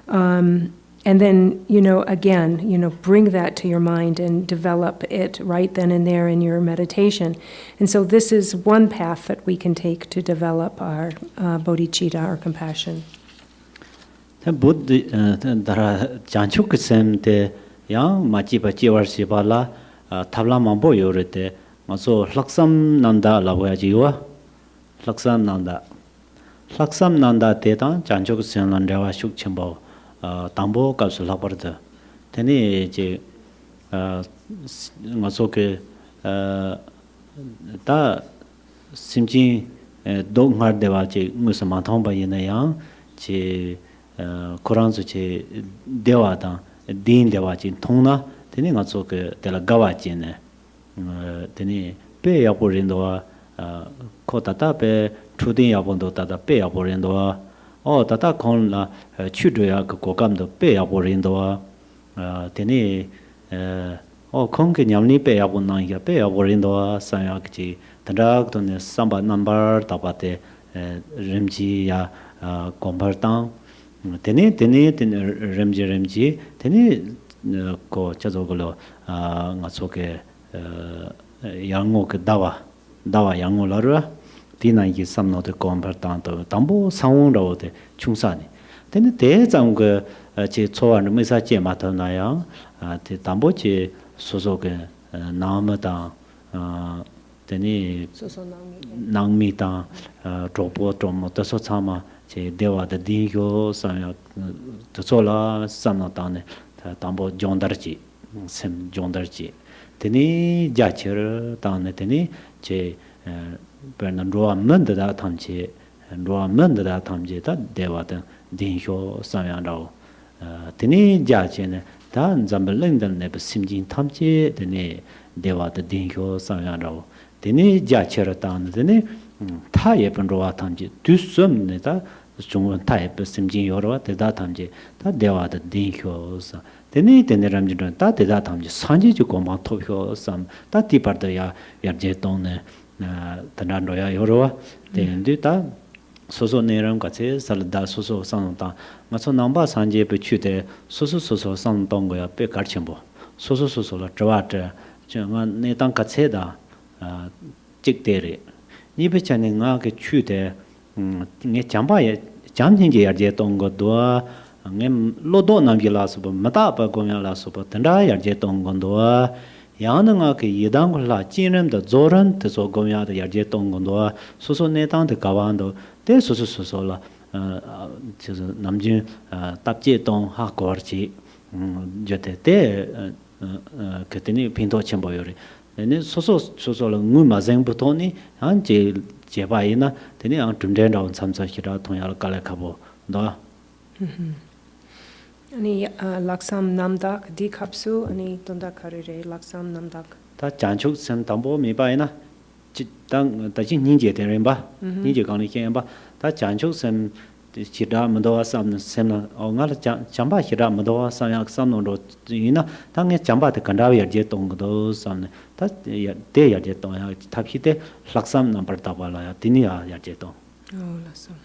And then, again, bring that to your mind and develop it right then and there in your meditation. And so this is one path that we can take to develop our bodhicitta, our compassion. Buddha dara janchuk semte yang machi bachi warsi bala tabla mambo yorete maso laksam nanda laboyajiwa laksam nanda te ta janchuk sem landewa shuk chimbo tambo kapsu labarda teni je maso ke ta simji do ngar dewa je musama thong ba yena yang je Koranzu che dewa dan din dewa chin thongna teni nga so ke tela gawa chin teni pe yapo rindowa ko tata pe chudin yapo do tata pe yapo rindowa o tata kon la chudo ya ko kam do pe yapo rindowa teni o kon ke nyamni pe yapo na ya pe yapo rindowa sa ya chi tanda to ne samba number tapate rimji ya kompartang teni remji teni ko chazogolo nga soke yango ke dawa yango larwa tina yi samno de kompartanto tambo sawon ro de chungsani teni te jang ge che chowan me sa che ma ta na ya te tambo che soso ke nam da teni soso nangmi da dropo tomo ta so chama che dewa da dingyo samya tsola samna tane tambo jondarchi sem jondarchi teni jacher tane teni che bernan roa menda da tamche ta dewa da dingyo samya rao teni jache ne ta zambeleng dan ne simjin tamche teni dewa da dingyo samya rao teni jacher tane teni ta yepen roa tamche tusum ne ta 중원 타입 심진 여러 대다 탐지 다 대화다 딩효스 데니 데네람지는 다 대다 탐지 산지주 고마 토효 삼다 디파르야 야제 돈네 단란로야 여러 데인데 다 소소 내람 같이 살다 소소 상다 맞서 넘바 산지에 비추데 소소 상동 거야 배 가르침보 소소라 저와저 정아 내당 같이다 직대리 니베찬에 나게 추데 네 잠바에 잠진지 야제 동거도 네 로도 남기라서 마다바 고냐라서 된다 야제 동거도 야능하게 예당을라 찌름도 조런 되서 고냐도 야제 동거도 소소 내당의 가반도 대 소소라 저 남진 답제 동 하고르지 저때 그때니 빈도 첨보요리 네 소소를 무마쟁부터니 한제 제바이나 되니 안 든덴다운 참사시라 통야를 깔아가보 da Ani laksam namdak di kapsu ani tonda karire laksam namdak. ta janchuk sem tambo mi ba na chi tang ta chi ning je de ren ba ning je gang ni kyen ba ta janchuk sem chi da mo do sam sem na o nga la jang ba chi da mo do sam ya sam no ro yin na ta nge jang ba de kan da ya je tong do sam ne ta ya de ya je tong ya ta phi de laksam number ta ba la ya tin ya je tong Oh, laksam.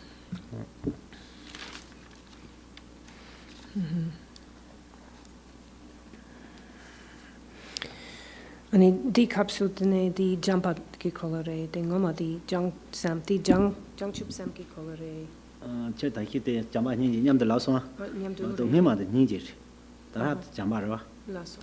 Ani di kapsu tene di jampa ki kolore de ngoma di jang sam di jang chup sam ki kolore. che ta ki de jang ba ning ji nyam de la so Nyam tu do nge ma de ning ji ta jang ba ra laso.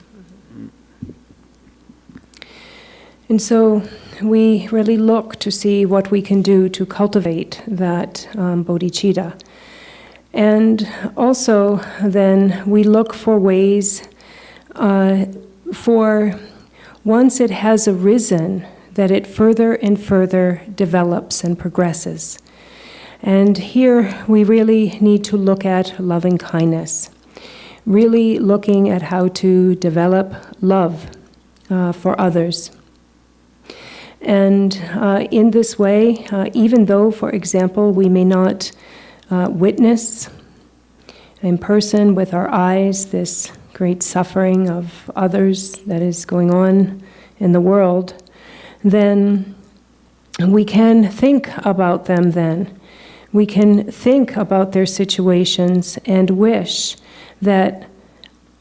And so we really look to see what we can do to cultivate that bodhicitta. And also then we look for ways for once it has arisen that it further and further develops and progresses. And here we really need to look at loving kindness, really looking at how to develop love for others. And in this way, even though, for example, we may not witness in person with our eyes this great suffering of others that is going on in the world, then we can think about them then. We can think about their situations and wish that,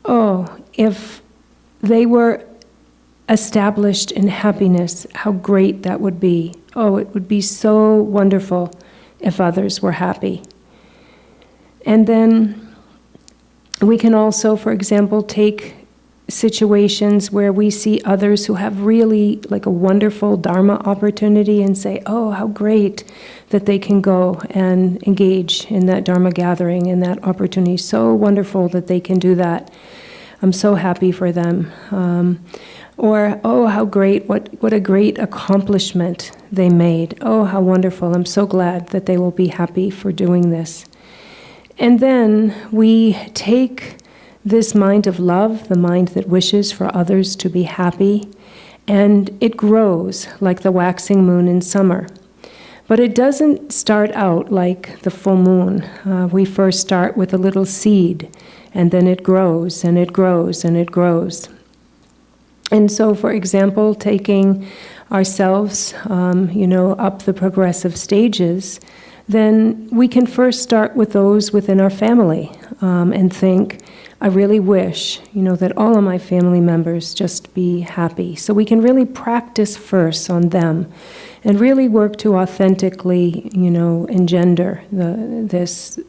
oh, if they were established in happiness, how great that would be. Oh, it would be so wonderful if others were happy. And then we can also, for example, take situations where we see others who have really like a wonderful Dharma opportunity and say, oh, how great that they can go and engage in that Dharma gathering and that opportunity. So wonderful that they can do that. I'm so happy for them. Or, oh, how great, what a great accomplishment they made. Oh, how wonderful. I'm so glad that they will be happy for doing this. And then we take this mind of love, the mind that wishes for others to be happy, and it grows like the waxing moon in summer. But it doesn't start out like the full moon. We first start with a little seed, and then it grows, and it grows, and it grows. And so, for example, taking ourselves, up the progressive stages, then we can first start with those within our family and think, I really wish, that all of my family members just be happy. So we can really practice first on them and really work to authentically, engender this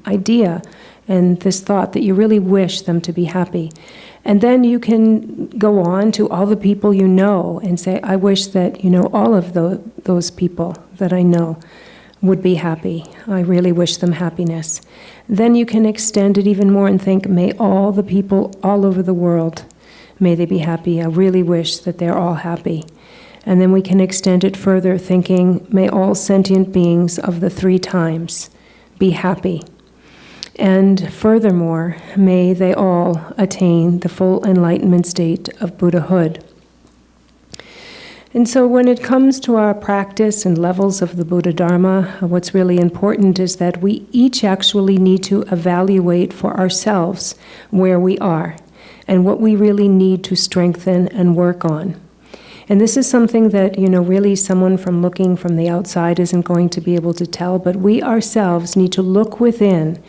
idea and this thought that you really wish them to be happy. And then you can go on to all the people you know and say, I wish that, all of those people that I know would be happy. I really wish them happiness. Then you can extend it even more and think, may all the people all over the world, may they be happy. I really wish that they're all happy. And then we can extend it further, thinking, may all sentient beings of the three times be happy. And furthermore, may they all attain the full enlightenment state of Buddhahood. And so when it comes to our practice and levels of the Buddha Dharma, what's really important is that we each actually need to evaluate for ourselves where we are and what we really need to strengthen and work on. And this is something that, really someone from looking from the outside isn't going to be able to tell, but we ourselves need to look within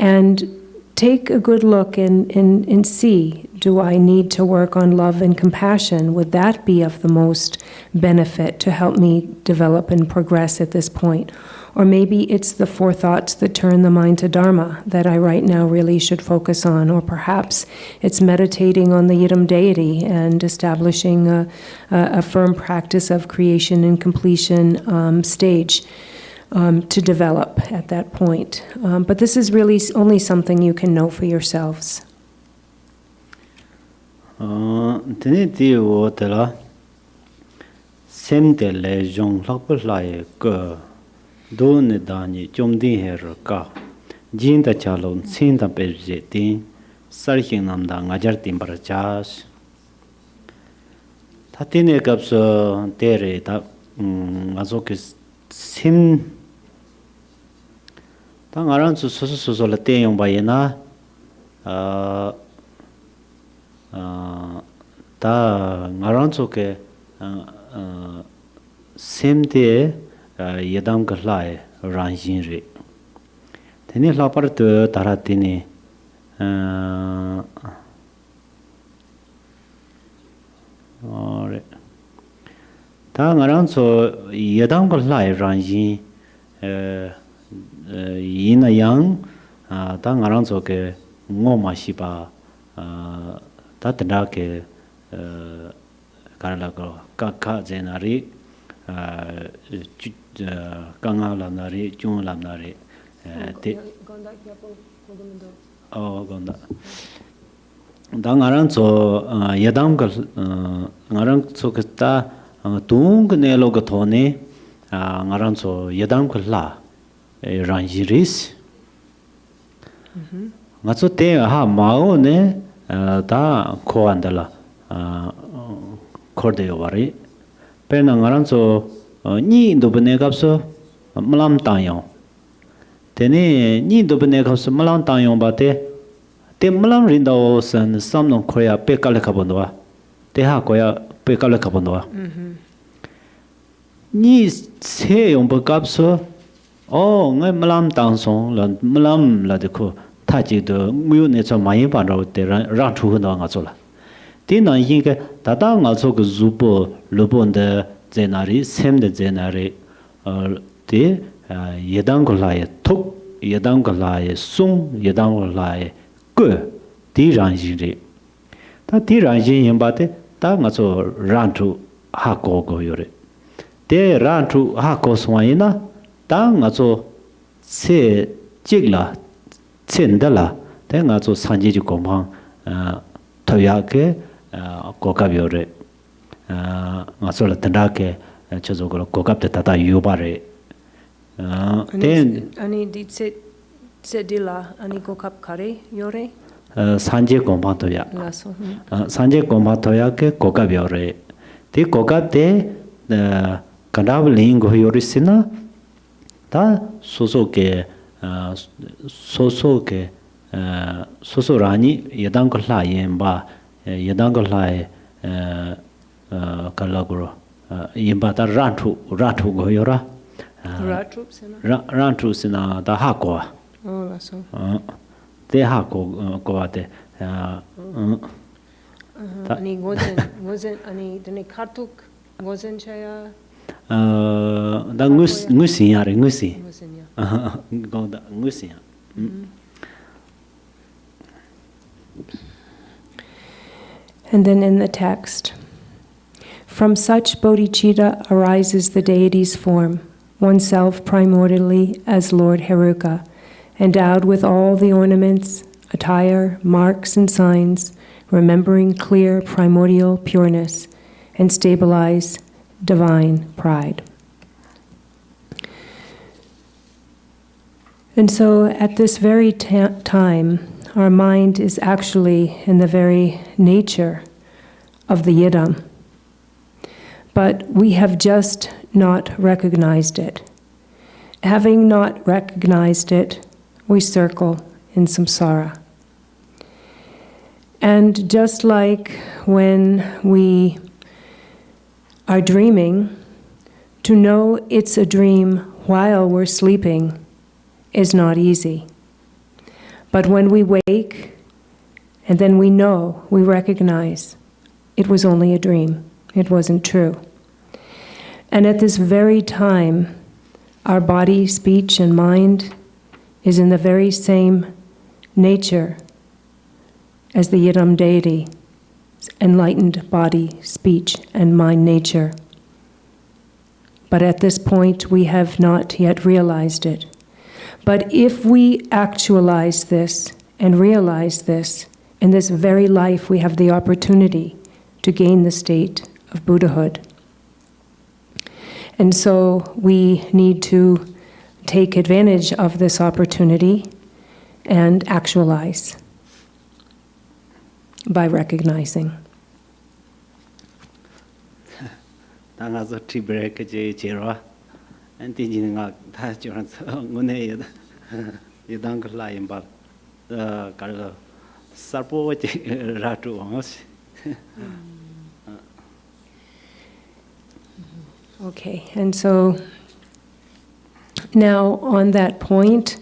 and take a good look and see, do I need to work on love and compassion? Would that be of the most benefit to help me develop and progress at this point? Or maybe it's the four thoughts that turn the mind to Dharma that I right now really should focus on. Or perhaps it's meditating on the Yidam deity and establishing a firm practice of creation and completion stage to develop at that point. But this is really only something you can know for yourselves. Do ne dani chomdi her ka Jinda chalon, Sinda Perjetin, Sarking Namda, Najartin Barajas. Tatine Gapso, Dere, Azokis Sim. Tang around to Sosolate on Bayena. Ta ngaranso ke semte yedam galai ranjin re teni lapar to taratini ore ta ngaranso yedam galai ranjin ina yang ta ngaranso ke ngoma shiba ta tenda ke Karalago, Kaka Zenari, Kanga Lanari, Jun Lanari, oh, Gonda. Dangaranzo, Yadamgal, Naranzo Kata, Tung Nelogatone, Naranzo, Yadamgal La, Rangiris. Matsote, ha, Maone, da Coandala. Cordeo vari. Pena ngaranzo ni dobne gapso malam tayo. Tene ni dobne gapso malam tayo bate te malam rindo san samno koya pekale kabondwa. Te ha koya pekale kabondwa. Ni se yong gapso oh ngai malam tangsong la malam la de ko taji de muyo ne cha mayin ban ro te ran chu ndo nga zola. Tina yinga tata nga so ko zupo lobon de zenari sem de zenari te yedang ko lae tok yedang ko lae sung yedang ko lae ko ti ran yin re ta ti ran yin yin ba te ta nga so ran thu ha ko go yore te ran thu ha ko swa yin na ta nga so se jigla chen da la te nga so san ji ji ko ma thoya ke Kokabure Masola Tandake, Chazogolo, Kokap the Tata Yubare. Then Ani did sit Sedila, Ani Kokap Kare, Yore? Sanje Kompatoya. Lasso. Sanje Kompatoyake, Kokabure. The Kokate, the Kadabaling Yorisina, Ta Sosoke, Sosoke, Sosorani, Yadankola Yemba. Yadangalai Kalaguro Yimbata Ratu Goyora Rantu Sina the Hakoa. Oh, that's so. The Hako Goate. Ani wasn't any the Kartuk wasn't Chaya. The Ngusi, Ngusi. Go the Ngusi. And then in the text, from such bodhicitta arises the deity's form, oneself primordially as Lord Heruka, endowed with all the ornaments, attire, marks, and signs, remembering clear primordial pureness, and stabilize divine pride. And so at this very time, our mind is actually in the very nature of the yidam. But we have just not recognized it. Having not recognized it, we circle in samsara. And just like when we are dreaming, to know it's a dream while we're sleeping is not easy. But when we wake, and then we know, we recognize, it was only a dream. It wasn't true. And at this very time, our body, speech, and mind is in the very same nature as the Yidam deity, enlightened body, speech, and mind nature. But at this point, we have not yet realized it. But if we actualize this and realize this, in this very life we have the opportunity to gain the state of Buddhahood. And so we need to take advantage of this opportunity and actualize by recognizing. 당가서 티브레크 제제로 안티지가 다 저런서 오늘 이당글라임바 가르 사포제 라투 오스. Okay, and so now on that point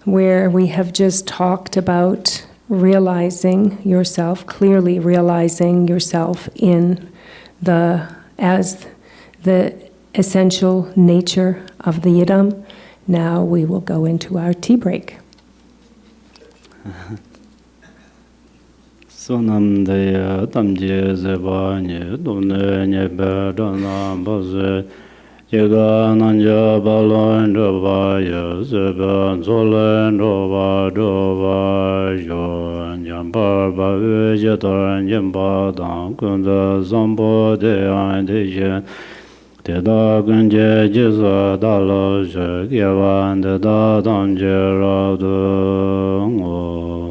where we have just talked about realizing yourself, clearly realizing yourself as the essential nature of the Yidam, now we will go into our tea break. Sonam de tamje zeba nye done nye be dona baze yega nanja balon do ba ya zeba zolen do ba yo nyamba ba ye tor nyamba dang kun da zombo de an de je te da gun je je za da lo je ye wan de da dang je ra do ngo